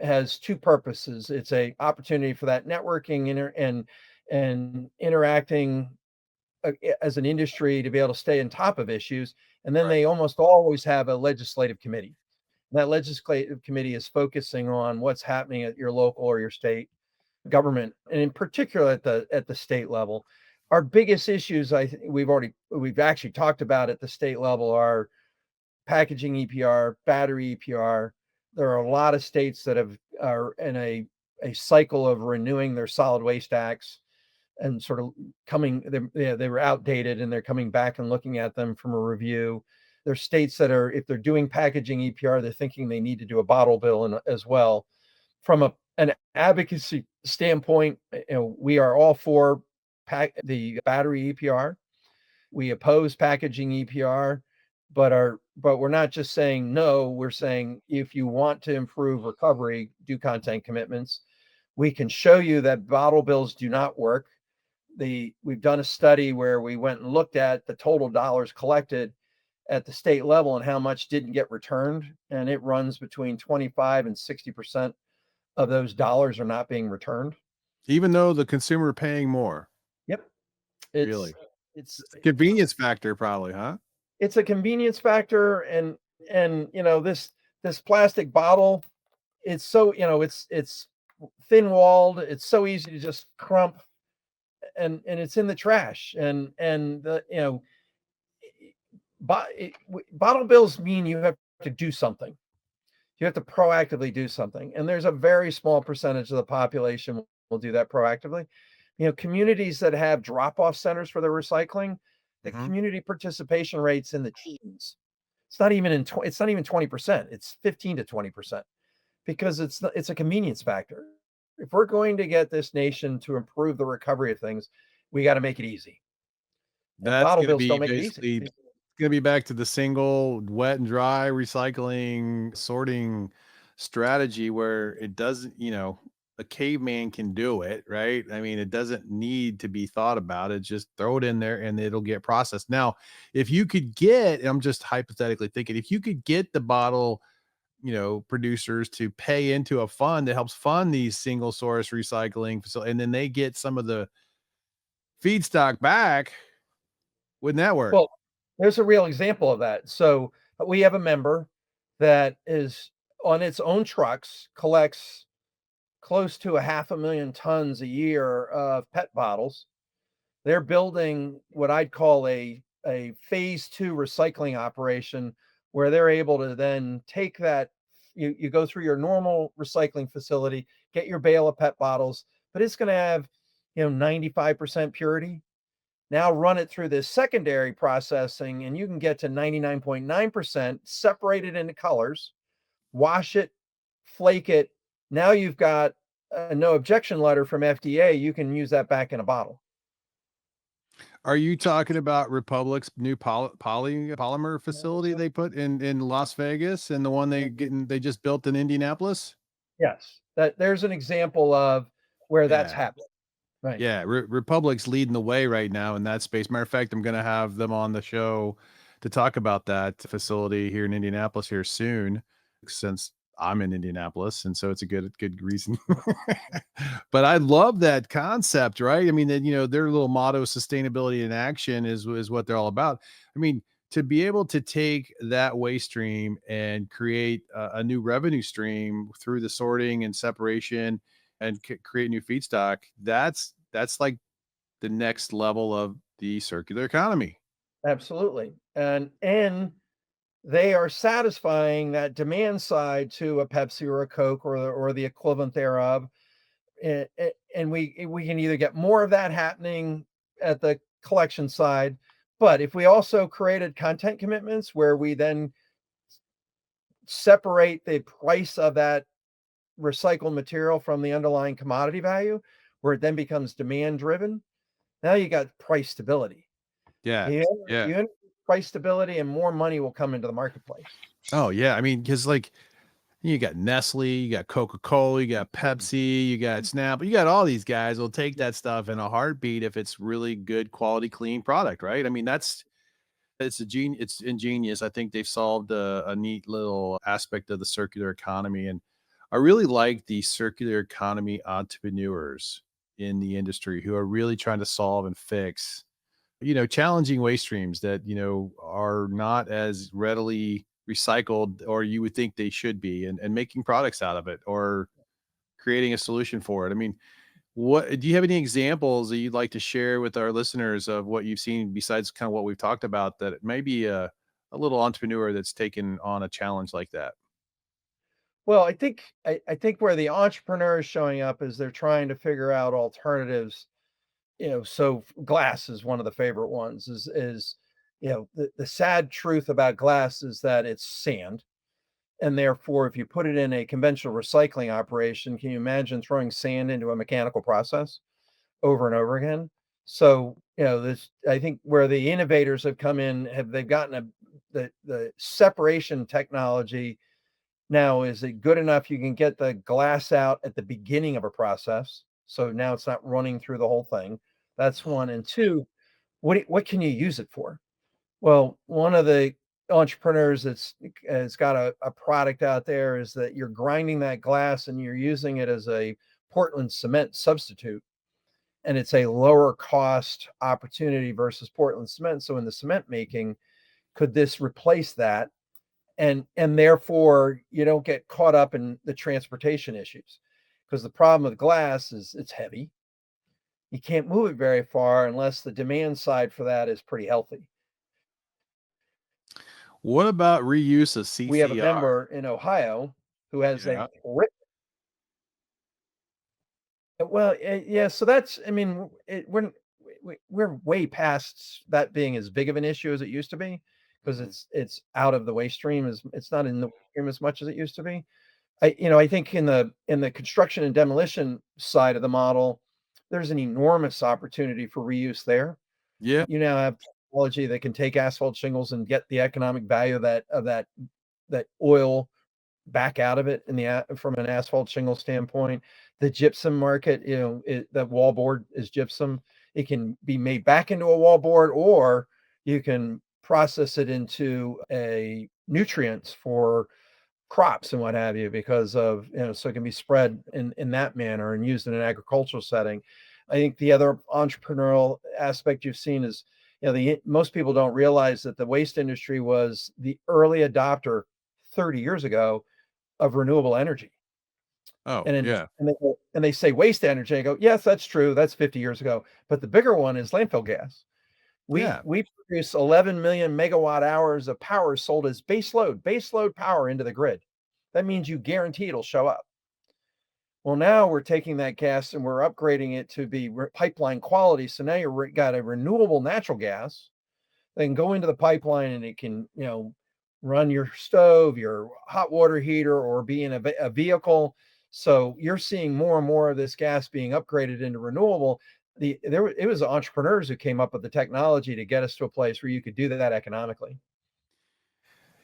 Speaker 1: has two purposes. It's a opportunity for that networking and interacting as an industry to be able to stay on top of issues. And then
Speaker 2: Right.
Speaker 1: they almost always have a legislative committee. That legislative committee is focusing on what's happening at your local or your state government, and in particular at the state level. Our biggest issues, we've actually talked about at the state level, are packaging EPR, battery EPR. There are a lot of states that are in a cycle of renewing their solid waste acts and sort of they were outdated and they're coming back and looking at them from a review. There's states that are, if they're doing packaging EPR, they're thinking they need to do a bottle bill as well. From an advocacy standpoint, we are all for the battery EPR. We oppose packaging EPR, but we're not just saying no. We're saying if you want to improve recovery, do content commitments. We can show you that bottle bills do not work. We've done a study where we went and looked at the total dollars collected at the state level and how much didn't get returned, and it runs between 25 and 60% of those dollars are not being returned.
Speaker 2: Even though the consumer paying more,
Speaker 1: Yep. It's
Speaker 2: really,
Speaker 1: it's
Speaker 2: it's a convenience factor, probably, huh?
Speaker 1: it's a convenience factor, and this plastic bottle, it's so, it's thin walled, it's so easy to just crump, and it's in the trash, and the bottle bills mean you have to do something. You have to proactively do something, and there's a very small percentage of the population will do that proactively. Communities that have drop-off centers for their recycling, the
Speaker 2: Mhm.
Speaker 1: community participation rate's in the teens. It's not even 20%. It's 15 to 20% because it's a convenience factor. If we're going to get this nation to improve the recovery of things, we got to make it easy. And
Speaker 2: That's
Speaker 1: bottle
Speaker 2: gonna
Speaker 1: bills
Speaker 2: be
Speaker 1: don't make it easy.
Speaker 2: basically gonna be back to the single wet and dry recycling sorting strategy where it doesn't, a caveman can do it, right? I mean, it doesn't need to be thought about. It just throw it in there and it'll get processed. Now, if you could get, I'm just hypothetically thinking, if you could get the bottle, producers to pay into a fund that helps fund these single source recycling facility, and then they get some of the feedstock back, wouldn't that work?
Speaker 1: Well, there's a real example of that. So we have a member that is on its own trucks, collects close to a 500,000 tons a year of PET bottles. They're building what I'd call a phase two recycling operation where they're able to then take that. You go through your normal recycling facility, get your bale of PET bottles, but it's going to have 95% purity. Now run it through this secondary processing, and you can get to 99.9%, separate it into colors, wash it, flake it. Now you've got a no objection letter from FDA. You can use that back in a bottle.
Speaker 2: Are you talking about Republic's new polymer facility they put in Las Vegas, and the one they just built in Indianapolis?
Speaker 1: Yes, there's an example of where that's
Speaker 2: Yeah.
Speaker 1: happening. Right.
Speaker 2: Yeah, Republic's leading the way right now in that space. Matter of fact, I'm gonna have them on the show to talk about that facility here in Indianapolis here soon, since I'm in Indianapolis, and so it's a good reason. But I love that concept, right? I mean, that their little motto, sustainability in action, is what they're all about. I mean, to be able to take that waste stream and create a new revenue stream through the sorting and separation and create new feedstock, that's like the next level of the circular economy.
Speaker 1: Absolutely. And they are satisfying that demand side to a Pepsi or a Coke or the equivalent thereof. And we can either get more of that happening at the collection side, but if we also created content commitments where we then separate the price of that recycled material from the underlying commodity value, where it then becomes demand driven, Now you got price stability.
Speaker 2: Yeah. Yeah.
Speaker 1: You have price stability and more money will come into the marketplace.
Speaker 2: Oh yeah. I mean, because like you got Nestle, you got Coca-Cola, you got Pepsi, you got Snap, you got all these guys will take that stuff in a heartbeat if it's really good quality, clean product, right? I mean, it's ingenious. I think they've solved a neat little aspect of the circular economy. And I really like the circular economy entrepreneurs in the industry who are really trying to solve and fix, challenging waste streams that, are not as readily recycled or you would think they should be, and making products out of it or creating a solution for it. I mean, what do you have any examples that you'd like to share with our listeners of what you've seen besides kind of what we've talked about that it may be a little entrepreneur that's taken on a challenge like that?
Speaker 1: Well, I think where the entrepreneur is showing up is they're trying to figure out alternatives. So glass is one of the favorite ones. The sad truth about glass is that it's sand, and therefore, if you put it in a conventional recycling operation, can you imagine throwing sand into a mechanical process over and over again? So, this I think where the innovators have come in, they've gotten the separation technology now. Is it good enough you can get the glass out at the beginning of a process? So now it's not running through the whole thing. That's one. And two, what can you use it for? Well, one of the entrepreneurs that's has got a product out there is that you're grinding that glass and you're using it as a Portland cement substitute. And it's a lower cost opportunity versus Portland cement. So in the cement making, could this replace that? And therefore you don't get caught up in the transportation issues. Because the problem with glass is it's heavy. You can't move it very far unless the demand side for that is pretty healthy.
Speaker 2: What about reuse of
Speaker 1: We have a
Speaker 2: CCR?
Speaker 1: member in Ohio who has a
Speaker 2: Yeah.
Speaker 1: yeah, so that's I mean, we're way past that being as big of an issue as it used to be because
Speaker 2: Mhm.
Speaker 1: it's out of the waste stream as it's not in the waste stream as much as it used to be. I think in the construction and demolition side of the model, there's an enormous opportunity for reuse there.
Speaker 2: Yeah.
Speaker 1: You now have technology that can take asphalt shingles and get the economic value of that oil back out of it from an asphalt shingle standpoint. The gypsum market, that wallboard is gypsum. It can be made back into a wallboard, or you can process it into a nutrients for crops and what have you, because of so it can be spread in that manner and used in an agricultural setting. I think the other entrepreneurial aspect you've seen is the most people don't realize that the waste industry was the early adopter 30 years ago of renewable energy.
Speaker 2: Oh,
Speaker 1: And then
Speaker 2: yeah.
Speaker 1: and they say waste energy. I go, yes, that's true. That's 50 years ago. But the bigger one is landfill gas. We
Speaker 2: Yeah.
Speaker 1: we produce 11 million megawatt hours of power sold as base load power into the grid. That means you guarantee it'll show up. Well, now we're taking that gas and we're upgrading it to be pipeline quality. So now you've got a renewable natural gas that can go into the pipeline and it can, run your stove, your hot water heater, or be in a vehicle. So you're seeing more and more of this gas being upgraded into renewable. It was entrepreneurs who came up with the technology to get us to a place where you could do that economically.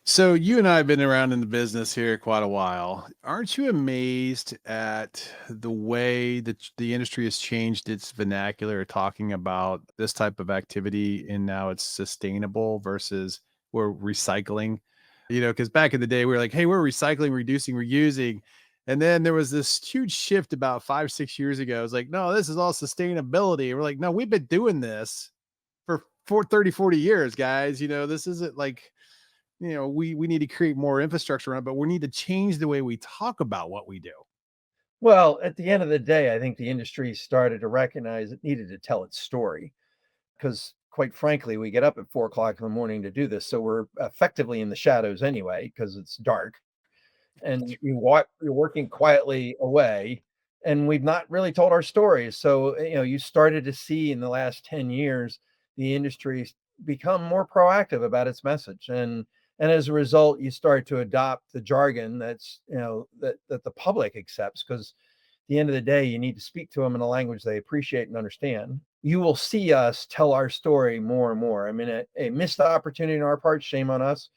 Speaker 2: So you and I have been around in the business here quite a while. Aren't you amazed at the way that the industry has changed its vernacular talking about this type of activity and now it's sustainable versus we're recycling? Because back in the day we were like, hey, we're recycling, reducing, reusing. And then there was this huge shift about 5, 6 years ago. It's like, no, this is all sustainability. We're like, no, we've been doing this for 30, 40 years, guys. This isn't like, we need to create more infrastructure around, but we need to change the way we talk about what we do.
Speaker 1: Well, at the end of the day, I think the industry started to recognize it needed to tell its story because, quite frankly, we get up at 4 o'clock in the morning to do this. So we're effectively in the shadows anyway because it's dark, and you're working quietly away, and we've not really told our stories. So you started to see in the last 10 years the industry become more proactive about its message, and as a result you start to adopt the jargon that's that the public accepts, because at the end of the day you need to speak to them in a language they appreciate and understand. you will see us tell our story more and more. I mean, a missed opportunity on our part, shame on us.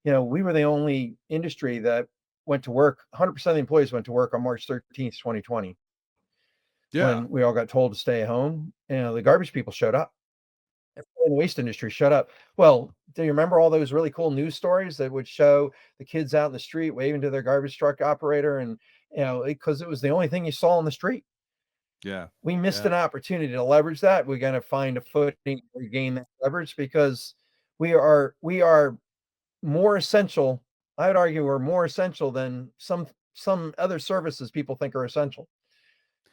Speaker 1: We were the only industry that went to work. 100% of the employees went to work on March 13th, 2020,
Speaker 2: Yeah.
Speaker 1: when we all got told to stay home. The garbage people showed up. Everybody in the waste industry shut up. Well, do you remember all those really cool news stories that would show the kids out in the street waving to their garbage truck operator, and because it was the only thing you saw on the street?
Speaker 2: Yeah.
Speaker 1: We missed
Speaker 2: Yeah.
Speaker 1: an opportunity to leverage that. We're going to find a footing to regain that leverage, because we are more essential. I would argue we're more essential than some other services people think are essential.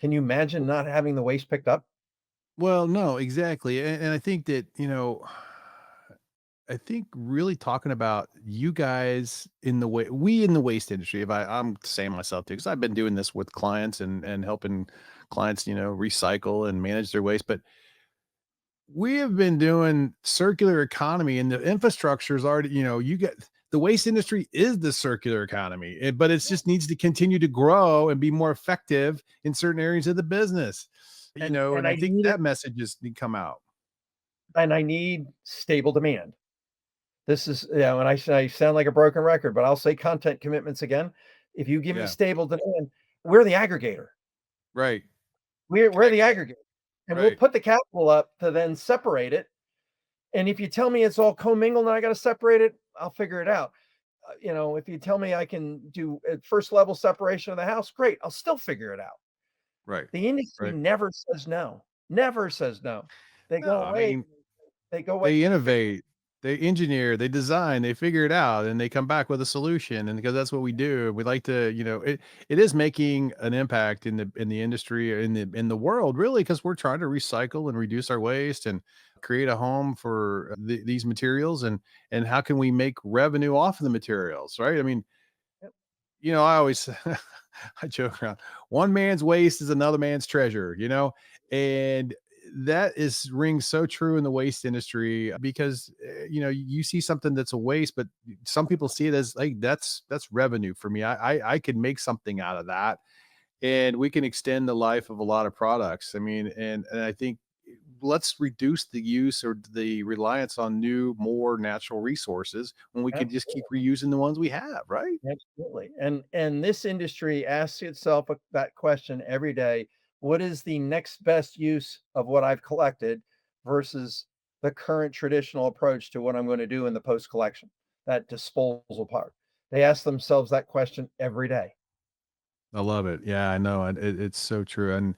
Speaker 1: Can you imagine not having the waste picked up?
Speaker 2: Well, no, exactly. And I think that, I think really talking about you guys in the way we in the waste industry, if I'm saying myself too, because I've been doing this with clients and helping clients, recycle and manage their waste. But we have been doing circular economy and the infrastructure is already, you get the waste industry is the circular economy, but it just needs to continue to grow and be more effective in certain areas of the business,
Speaker 1: And
Speaker 2: and I
Speaker 1: I
Speaker 2: think
Speaker 1: need it,
Speaker 2: that message just need to come out.
Speaker 1: and I need stable demand. This is, and I sound like a broken record, but I'll say content commitments again. If you give me
Speaker 2: Yeah.
Speaker 1: stable demand, we're the aggregator.
Speaker 2: Right.
Speaker 1: We're the aggregator, and we'll
Speaker 2: Right.
Speaker 1: put the capital up to then separate it. And if you tell me it's all commingled and I got to separate it, I'll figure it out. If you tell me I can do a first level separation of the house, great. I'll still figure it out.
Speaker 2: Right.
Speaker 1: The industry
Speaker 2: Right.
Speaker 1: never says no. Never says no. They
Speaker 2: No,
Speaker 1: go,
Speaker 2: I
Speaker 1: wait,
Speaker 2: mean,
Speaker 1: they go, wait,
Speaker 2: they
Speaker 1: you figure.
Speaker 2: innovate, they engineer, they design, they figure it out, and they come back with a solution. And because that's what we do, we like to, it is making an impact in the industry, or in the world, really, because we're trying to recycle and reduce our waste and create a home for these materials, and how can we make revenue off of the materials, right? I mean,
Speaker 1: Yep.
Speaker 2: I always I joke around. One man's waste is another man's treasure, and that is rings so true in the waste industry because you see something that's a waste, but some people see it as like that's revenue for me. I can make something out of that, and we can extend the life of a lot of products. I mean, and I think let's reduce the use or the reliance on new, more natural resources when we can just keep reusing the ones we have, right?
Speaker 1: Absolutely. And this industry asks itself that question every day. What is the next best use of what I've collected versus the current traditional approach to what I'm going to do in the post collection, that disposal part? They ask themselves that question every day.
Speaker 2: I love it. Yeah, I know. And it's so true. And,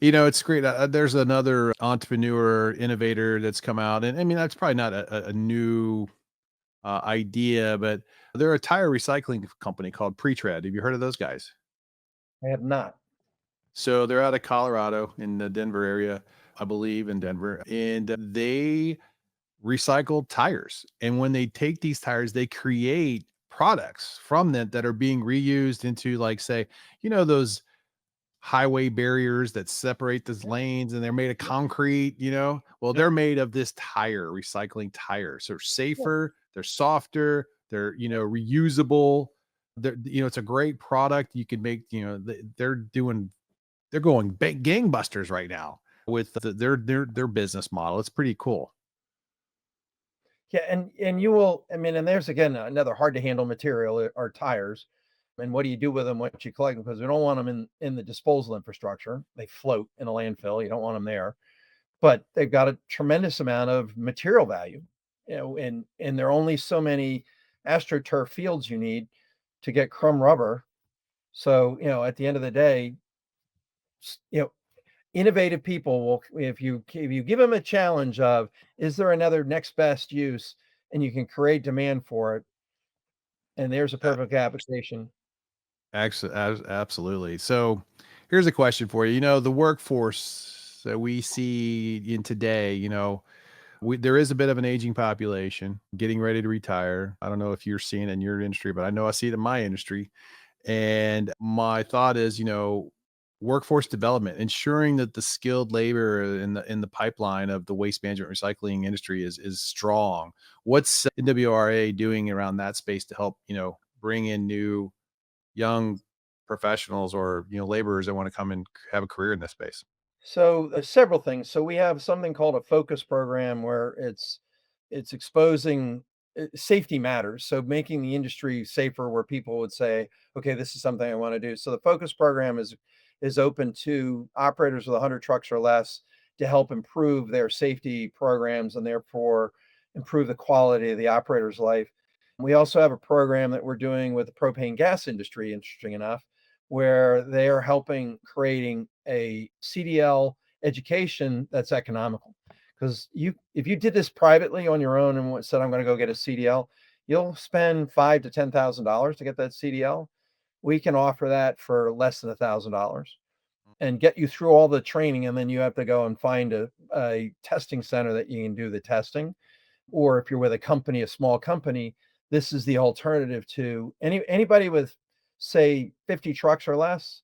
Speaker 2: it's great. There's another entrepreneur, innovator that's come out. And I mean, that's probably not a new idea, but they're a tire recycling company called Pretread. Have you heard of those guys?
Speaker 1: I have not.
Speaker 2: So they're out of Colorado in the Denver area, I believe, in Denver. And they recycle tires. And when they take these tires, they create products from them that are being reused into, like, say, those highway barriers that separate those lanes, and they're made of concrete, well,
Speaker 1: Yep.
Speaker 2: they're made of this recycling tires. So they're safer, they're softer, they're, reusable. It's a great product. You can make, they're going gangbusters right now with their business model. It's pretty cool.
Speaker 1: Yeah, and you will, I mean, and there's again another hard to handle material are tires. And what do you do with them once you collect them? Because we don't want them in the disposal infrastructure. They float in a landfill. You don't want them there. But they've got a tremendous amount of material value. And there are only so many astroturf fields you need to get crumb rubber. So, at the end of the day, s- you know, innovative people will, if you give them a challenge of, is there another next best use, and you can create demand for it, and there's a perfect application.
Speaker 2: Actually, absolutely. So, here's a question for you. The workforce that we see in today, there is a bit of an aging population getting ready to retire. I don't know if you're seeing it in your industry, but I know I see it in my industry. And my thought is, workforce development, ensuring that the skilled labor in the pipeline of the waste management recycling industry is strong. What's NWRA doing around that space to help, bring in new young professionals or laborers that want to come and have a career in this space?
Speaker 1: So several things. So we have something called a focus program where it's exposing safety matters. So making the industry safer, where people would say, "Okay, this is something I want to do." So the focus program is open to operators with 100 trucks or less to help improve their safety programs and therefore improve the quality of the operator's life. We also have a program that we're doing with the propane gas industry, interesting enough, where they are helping creating a CDL education that's economical. Because if you did this privately on your own and said, "I'm going to go get a CDL," you'll spend $5,000 to $10,000 to get that CDL. We can offer that for less than $1,000 and get you through all the training, and then you have to go and find a testing center that you can do the testing. Or if you're with a company, a small company, this is the alternative to anybody with, say, 50 trucks or less.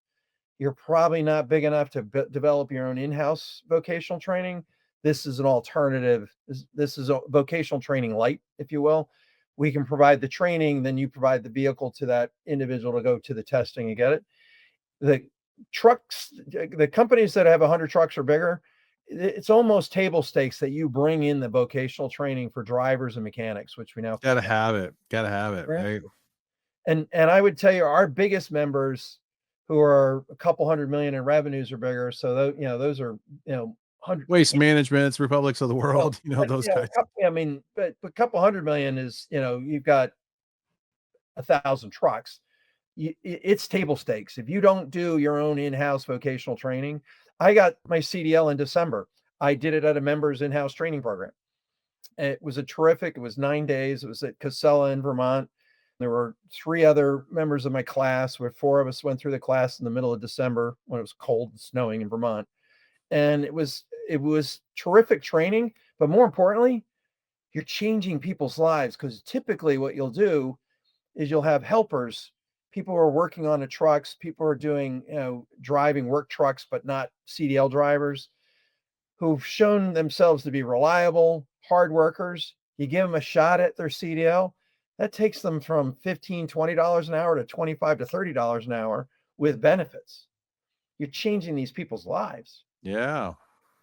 Speaker 1: You're probably not big enough to develop your own in-house vocational training. This is an alternative. This is a vocational training light, if you will. We can provide the training, then you provide the vehicle to that individual to go to the testing and get it. The the companies that have 100 trucks or bigger, it's almost table stakes that you bring in the vocational training for drivers and mechanics, which we now
Speaker 2: Gotta
Speaker 1: call
Speaker 2: have it. Gotta have it,
Speaker 1: right.
Speaker 2: right?
Speaker 1: And I would tell you our biggest members who are a couple 100 million in revenues or bigger. So those are, 100,
Speaker 2: Waste Management, it's Republics of the
Speaker 1: well,
Speaker 2: World, those guys.
Speaker 1: I mean, but a couple 100 million is, you've got 1,000 trucks. It's table stakes. If you don't do your own in-house vocational training, I got my CDL in December. I did it at a members in-house training program. It was a terrific. It was 9 days. It was at Casella in Vermont. There were three other members of my class, where four of us went through the class in the middle of December when it was cold and snowing in Vermont. And it was terrific training. But more importantly, you're changing people's lives, because typically what you'll do is you'll have helpers, people who are working on the trucks, people who are doing, driving work trucks, but not CDL drivers, who've shown themselves to be reliable, hard workers. You give them a shot at their CDL, that takes them from 15, $20 an hour to 25 to $30 an hour with benefits. You're changing these people's lives.
Speaker 2: Yeah.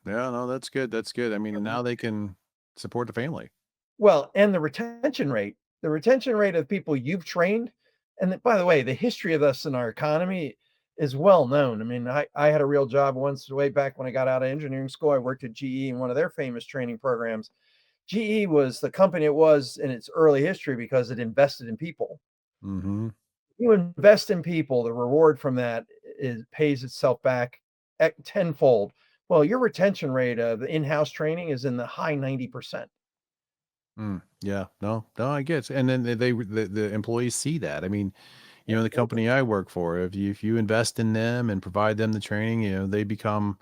Speaker 2: Yeah, no, that's good, that's good. I mean, now they can support the family.
Speaker 1: Well, and the retention rate of people you've trained, and by the way, the history of us in our economy is well known. I mean, I had a real job once way back when I got out of engineering school. I worked at GE in one of their famous training programs. GE was the company it was in its early history because it invested in people.
Speaker 2: Mhm.
Speaker 1: You invest in people, the reward from that pays itself back at tenfold. Well, your retention rate of in-house training is in the high 90%.
Speaker 2: Yeah. No, no, I get it. And then the employees see that. I mean, the company I work for, if you invest in them and provide them the training, they become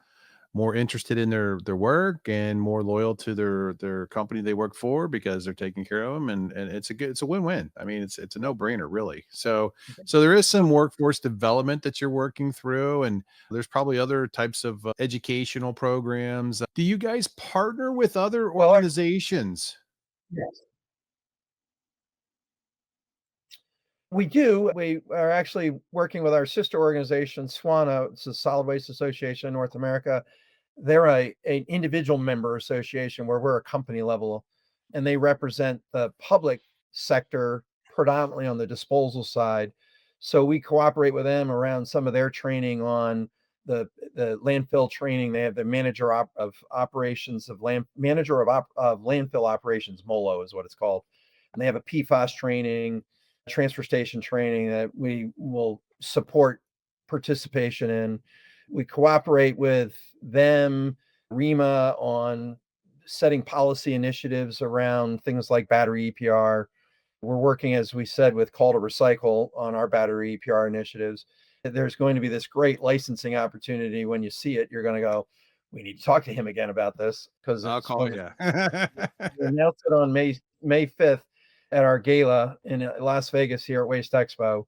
Speaker 2: more interested in their work and more loyal to their company they work for because they're taking care of them, and it's a win-win. I mean, it's a no-brainer, really. So there is some workforce development that you're working through, and there's probably other types of educational programs. Do you guys partner with other
Speaker 1: Well,
Speaker 2: organizations?
Speaker 1: yes. We do. We are actually working with our sister organization, SWANA. It's the Solid Waste Association of North America. They're an individual member association where we're a company level, and they represent the public sector predominantly on the disposal side. So we cooperate with them around some of their training on the landfill training. They have the of operations of of landfill operations, MOLO is what it's called, and they have a PFAS training, transfer station training that we will support participation in. We cooperate with them, REMA, on setting policy initiatives around things like battery EPR. We're working, as we said, with Call to Recycle on our battery EPR initiatives. There's going to be this great licensing opportunity. When you see it, you're going to go, we need to talk to him again about this, because
Speaker 2: I'll
Speaker 1: it's
Speaker 2: call
Speaker 1: going to
Speaker 2: you.
Speaker 1: we announced it on May 5th at our gala in Las Vegas here at Waste Expo.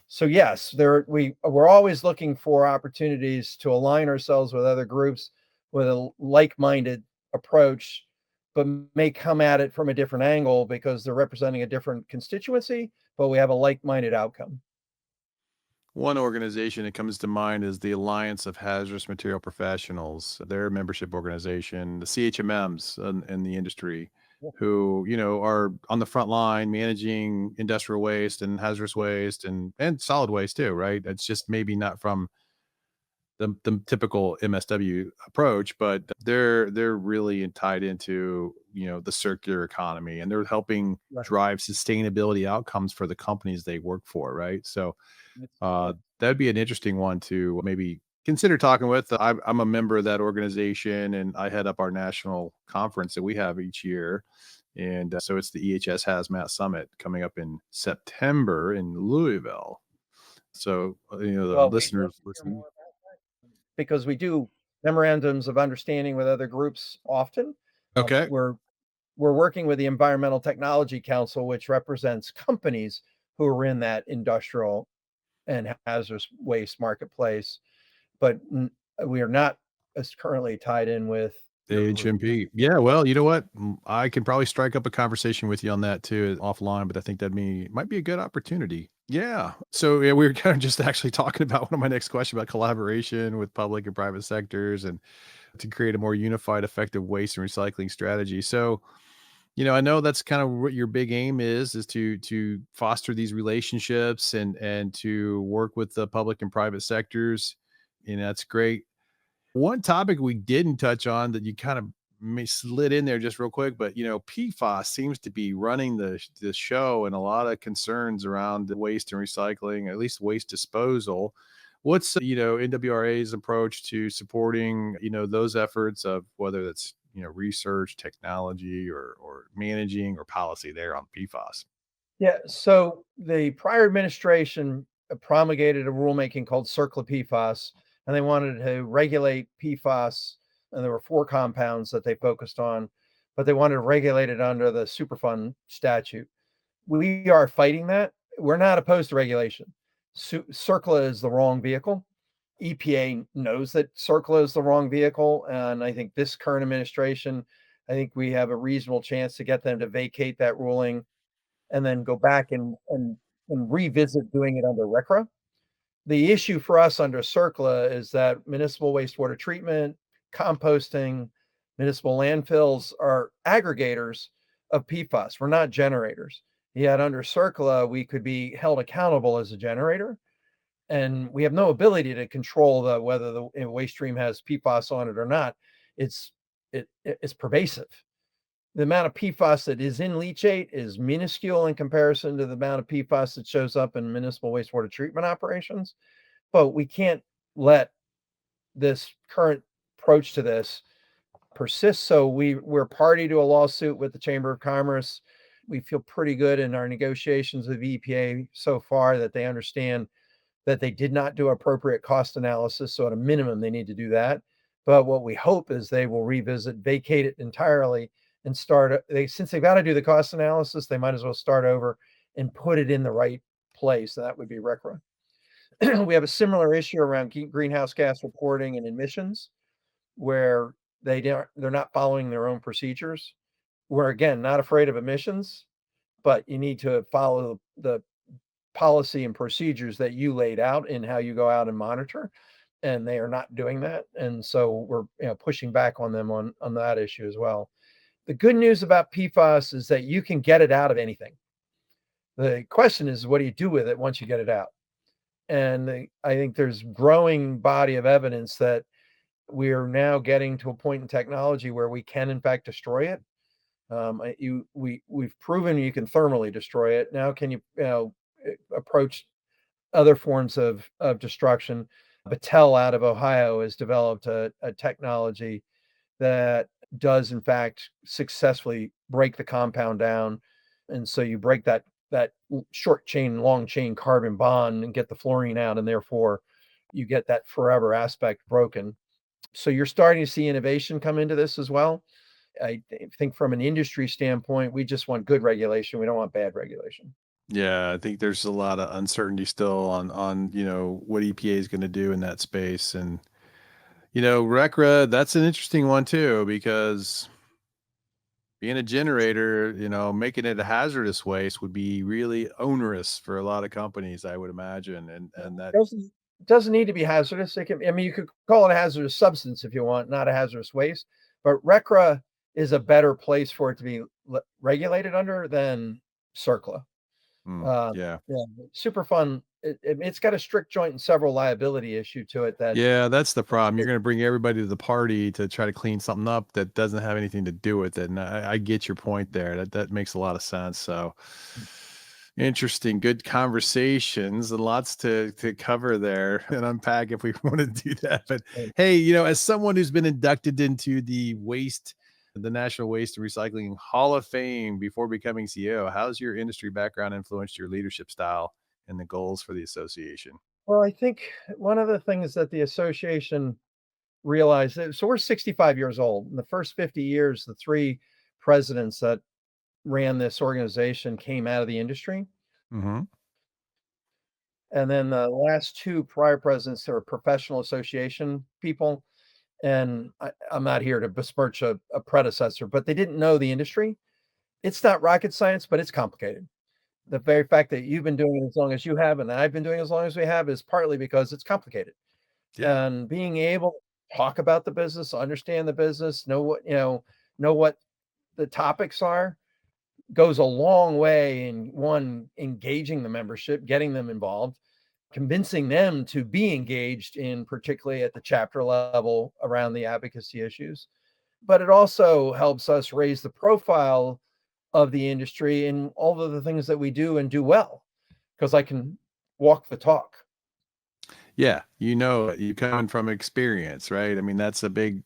Speaker 1: So yes, we're always looking for opportunities to align ourselves with other groups with a like-minded approach, but may come at it from a different angle because they're representing a different constituency, but we have a like-minded outcome.
Speaker 2: One organization that comes to mind is the Alliance of Hazardous Material Professionals, their membership organization, the CHMMs in the industry,
Speaker 1: Yeah.
Speaker 2: who, are on the front line managing industrial waste and hazardous waste and solid waste too, right? It's just maybe not from the typical MSW approach, but they're really tied into, the circular economy, and they're helping
Speaker 1: Right.
Speaker 2: drive sustainability outcomes for the companies they work for, right? So
Speaker 1: Yeah.
Speaker 2: that'd be an interesting one to maybe consider talking with. I'm a member of that organization, and I head up our national conference that we have each year. And so it's the EHS Hazmat Summit coming up in September in Louisville. So, the
Speaker 1: Well, we'd love
Speaker 2: listeners
Speaker 1: to hear
Speaker 2: listening.
Speaker 1: more about that because we do memorandums of understanding with other groups often.
Speaker 2: Okay.
Speaker 1: We're working with the Environmental Technology Council, which represents companies who are in that industrial and hazardous waste marketplace, but we are not as currently tied in with your group.
Speaker 2: HMP. Yeah, well, you know what? I can probably strike up a conversation with you on that too offline, but I think might be a good opportunity. Yeah. So yeah, we were kind of just actually talking about one of my next questions about collaboration with public and private sectors and to create a more unified, effective waste and recycling strategy. So, I know that's kind of what your big aim is to foster these relationships and to work with the public and private sectors. And that's great. One topic we didn't touch on that you kind of slid in there just real quick, but PFAS seems to be running the show, and a lot of concerns around the waste and recycling, at least waste disposal. What's NWRA's approach to supporting those efforts of whether that's research, technology, or managing or policy there on PFAS?
Speaker 1: Yeah, so the prior administration promulgated a rulemaking called CERCLA PFAS, and they wanted to regulate PFAS, and there were 4 compounds that they focused on, but they wanted to regulate it under the Superfund statute. We are fighting that. We're not opposed to regulation. CERCLA is the wrong vehicle. EPA knows that CERCLA is the wrong vehicle, and I think this current administration, I think we have a reasonable chance to get them to vacate that ruling and then go back and revisit doing it under RCRA. The issue for us under CERCLA is that municipal wastewater treatment, composting, municipal landfills are aggregators of PFAS. We're not generators. Yet under CERCLA, we could be held accountable as a generator, and we have no ability to control whether the waste stream has PFAS on it or not. It's it's pervasive. The amount of PFAS that is in leachate is minuscule in comparison to the amount of PFAS that shows up in municipal wastewater treatment operations. But we can't let this current approach to this persist. So we're party to a lawsuit with the Chamber of Commerce. We feel pretty good in our negotiations with EPA so far that they understand that they did not do appropriate cost analysis. So at a minimum, they need to do that. But what we hope is they will revisit, vacate it entirely, and start. Since they've got to do the cost analysis, they might as well start over and put it in the right place. And that would be RCRA. We have a similar issue around greenhouse gas reporting and emissions, where they're not following their own procedures. We're again not afraid of emissions, but you need to follow the policy and procedures that you laid out in how you go out and monitor, and they are not doing that. And so we're pushing back on them on that issue as well. The good news about PFAS is that you can get it out of anything. The question is, what do you do with it once you get it out? And I think there's growing body of evidence that we are now getting to a point in technology where we can in fact destroy it. We've proven you can thermally destroy it. Now, can you approach other forms of destruction? Battelle out of Ohio has developed a technology that does in fact successfully break the compound down, and so you break that short chain, long chain carbon bond and get the fluorine out, and therefore you get that forever aspect broken. So you're starting to see innovation come into this as well. I think from an industry standpoint, we just want good regulation. We don't want bad regulation.
Speaker 2: Yeah, I think there's a lot of uncertainty still on what EPA is going to do in that space, and RECRA, that's an interesting one too because being a generator, making it a hazardous waste would be really onerous for a lot of companies, I would imagine. And that,
Speaker 1: Doesn't need to be hazardous. It can, I mean, you could call it a hazardous substance if you want, not a hazardous waste. But RCRA is a better place for it to be regulated under than CERCLA.
Speaker 2: yeah.
Speaker 1: Yeah, super fun. It's got a strict joint and several liability issue to it that
Speaker 2: Yeah, that's the problem. You're going to bring everybody to the party to try to clean something up that doesn't have anything to do with it. And I get your point there. That makes a lot of sense. So interesting, good conversations and lots to cover there and unpack if we want to do that. But hey, as someone who's been inducted into the National Waste and Recycling Hall of Fame before becoming CEO, how's your industry background influenced your leadership style and the goals for the association?
Speaker 1: well, I think one of the things that the association realized so we're 65 years old. In the first 50 years, the three presidents that ran this organization came out of the industry.
Speaker 2: Hmm.
Speaker 1: And then the last two prior presidents are professional association people. And I'm not here to besmirch a predecessor, but they didn't know the industry. It's not rocket science, but it's complicated. The very fact that you've been doing it as long as you have, and I've been doing it as long as we have, is partly because it's complicated.
Speaker 2: Yeah.
Speaker 1: And being able to talk about the business, understand the business, know what the topics are, goes a long way in one, engaging the membership, getting them involved, convincing them to be engaged in, particularly at the chapter level around the advocacy issues. But it also helps us raise the profile of the industry in all of the things that we do and do well, because I can walk the talk.
Speaker 2: Yeah, you coming from experience, right? I mean, it's a good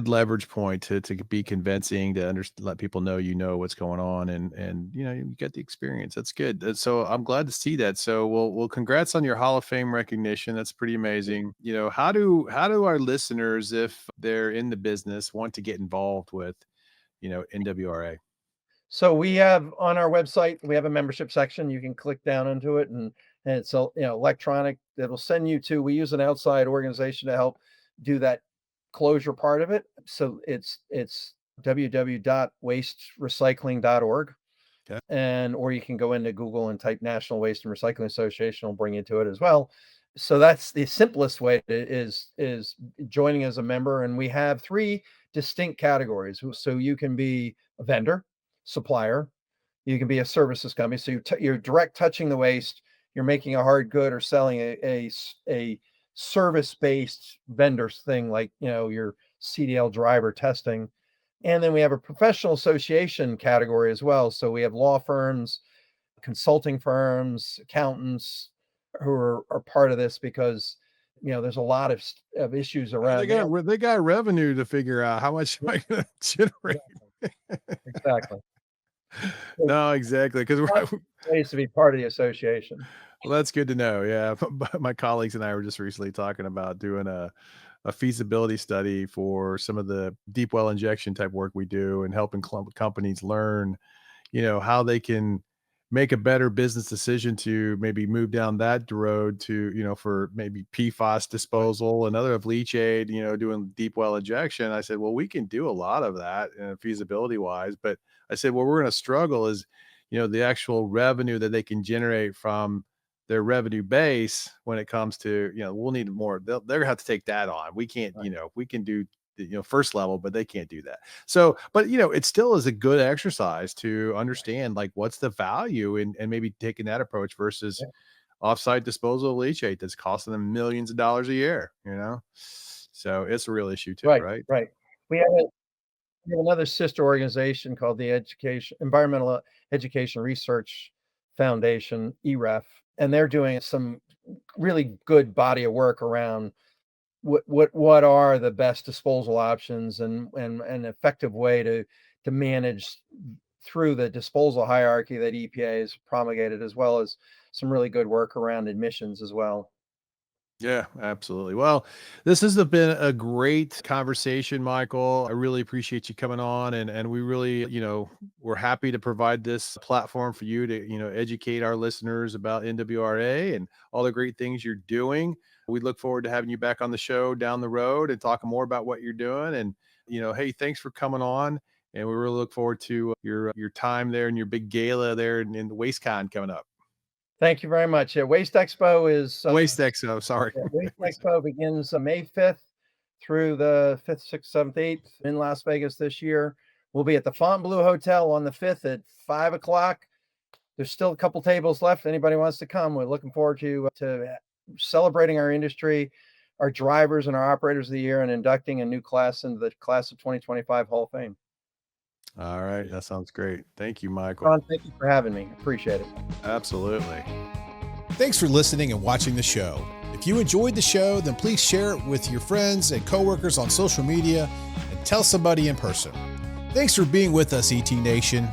Speaker 2: leverage point to be convincing, to let people know what's going on, and you get the experience. That's good. So I'm glad to see that. So well, congrats on your Hall of Fame recognition. That's pretty amazing. How do our listeners, if they're in the business, want to get involved with NWRA?
Speaker 1: So we have on our website, we have a membership section. You can click down into it, and it's electronic. It'll send you to. We use an outside organization to help do closure part of it. So it's www.wasterecycling.org,
Speaker 2: Okay.
Speaker 1: or you can go into Google and type National Waste and Recycling Association. Will bring you to it as well. So that's the simplest way is joining as a member. And we have three distinct categories. So you can be a vendor, supplier, you can be a services company. So you're direct touching the waste. You're making a hard good or selling a service-based vendors thing, like your CDL driver testing. And then we have a professional association category as well. So we have law firms, consulting firms, accountants who are part of this, because there's a lot of issues
Speaker 2: Well,
Speaker 1: around.
Speaker 2: they got revenue to figure out how much am I going to generate.
Speaker 1: Exactly. So
Speaker 2: No, exactly. Because
Speaker 1: ways to be part of the association.
Speaker 2: well, that's good to know. Yeah, my colleagues and I were just recently talking about doing a feasibility study for some of the deep well injection type work we do, and helping companies learn, how they can make a better business decision to maybe move down that road to, for maybe PFAS disposal and other of leachate, doing deep well injection. I said, well, we can do a lot of that feasibility wise, but I said, well, we're going to struggle is, the actual revenue that they can generate from their revenue base when it comes to, we'll need more. They're gonna have to take that on. We can't,
Speaker 1: Right.
Speaker 2: we can do first level, but they can't do that. So, but it still is a good exercise to understand like what's the value and maybe taking that approach versus
Speaker 1: Yeah.
Speaker 2: offsite disposal of leachate that's costing them millions of dollars a year. So it's a real issue too,
Speaker 1: Right,
Speaker 2: right?
Speaker 1: right. We have, a, we have another sister organization called the Environmental Education Research Foundation, EREF, and they're doing some really good body of work around what are the best disposal options, and an effective way to manage through the disposal hierarchy that EPA has promulgated, as well as some really good work around emissions as well.
Speaker 2: Yeah, absolutely. Well, this has been a great conversation, Michael. I really appreciate you coming on, and we really, we're happy to provide this platform for you to, educate our listeners about NWRA and all the great things you're doing. We look forward to having you back on the show down the road and talking more about what you're doing. And, hey, thanks for coming on. and we really look forward to your time there and your big gala there in the WasteCon coming up.
Speaker 1: Thank you very much. Yeah, Waste Expo is
Speaker 2: Waste Expo, sorry.
Speaker 1: Waste Expo begins May 5th through the 5th, 6th, 7th, 8th in Las Vegas this year. We'll be at the Fontainebleau Hotel on the 5th at 5 o'clock. There's still a couple tables left. Anybody wants to come, we're looking forward to celebrating our industry, our drivers and our operators of the year, and inducting a new class into the class of 2025 Hall of Fame.
Speaker 2: All right. That sounds great. Thank you, Michael.
Speaker 1: Ron, thank you for having me. Appreciate it.
Speaker 2: Absolutely.
Speaker 3: Thanks for listening and watching the show. If you enjoyed the show, then please share it with your friends and coworkers on social media and tell somebody in person. Thanks for being with us, ET Nation.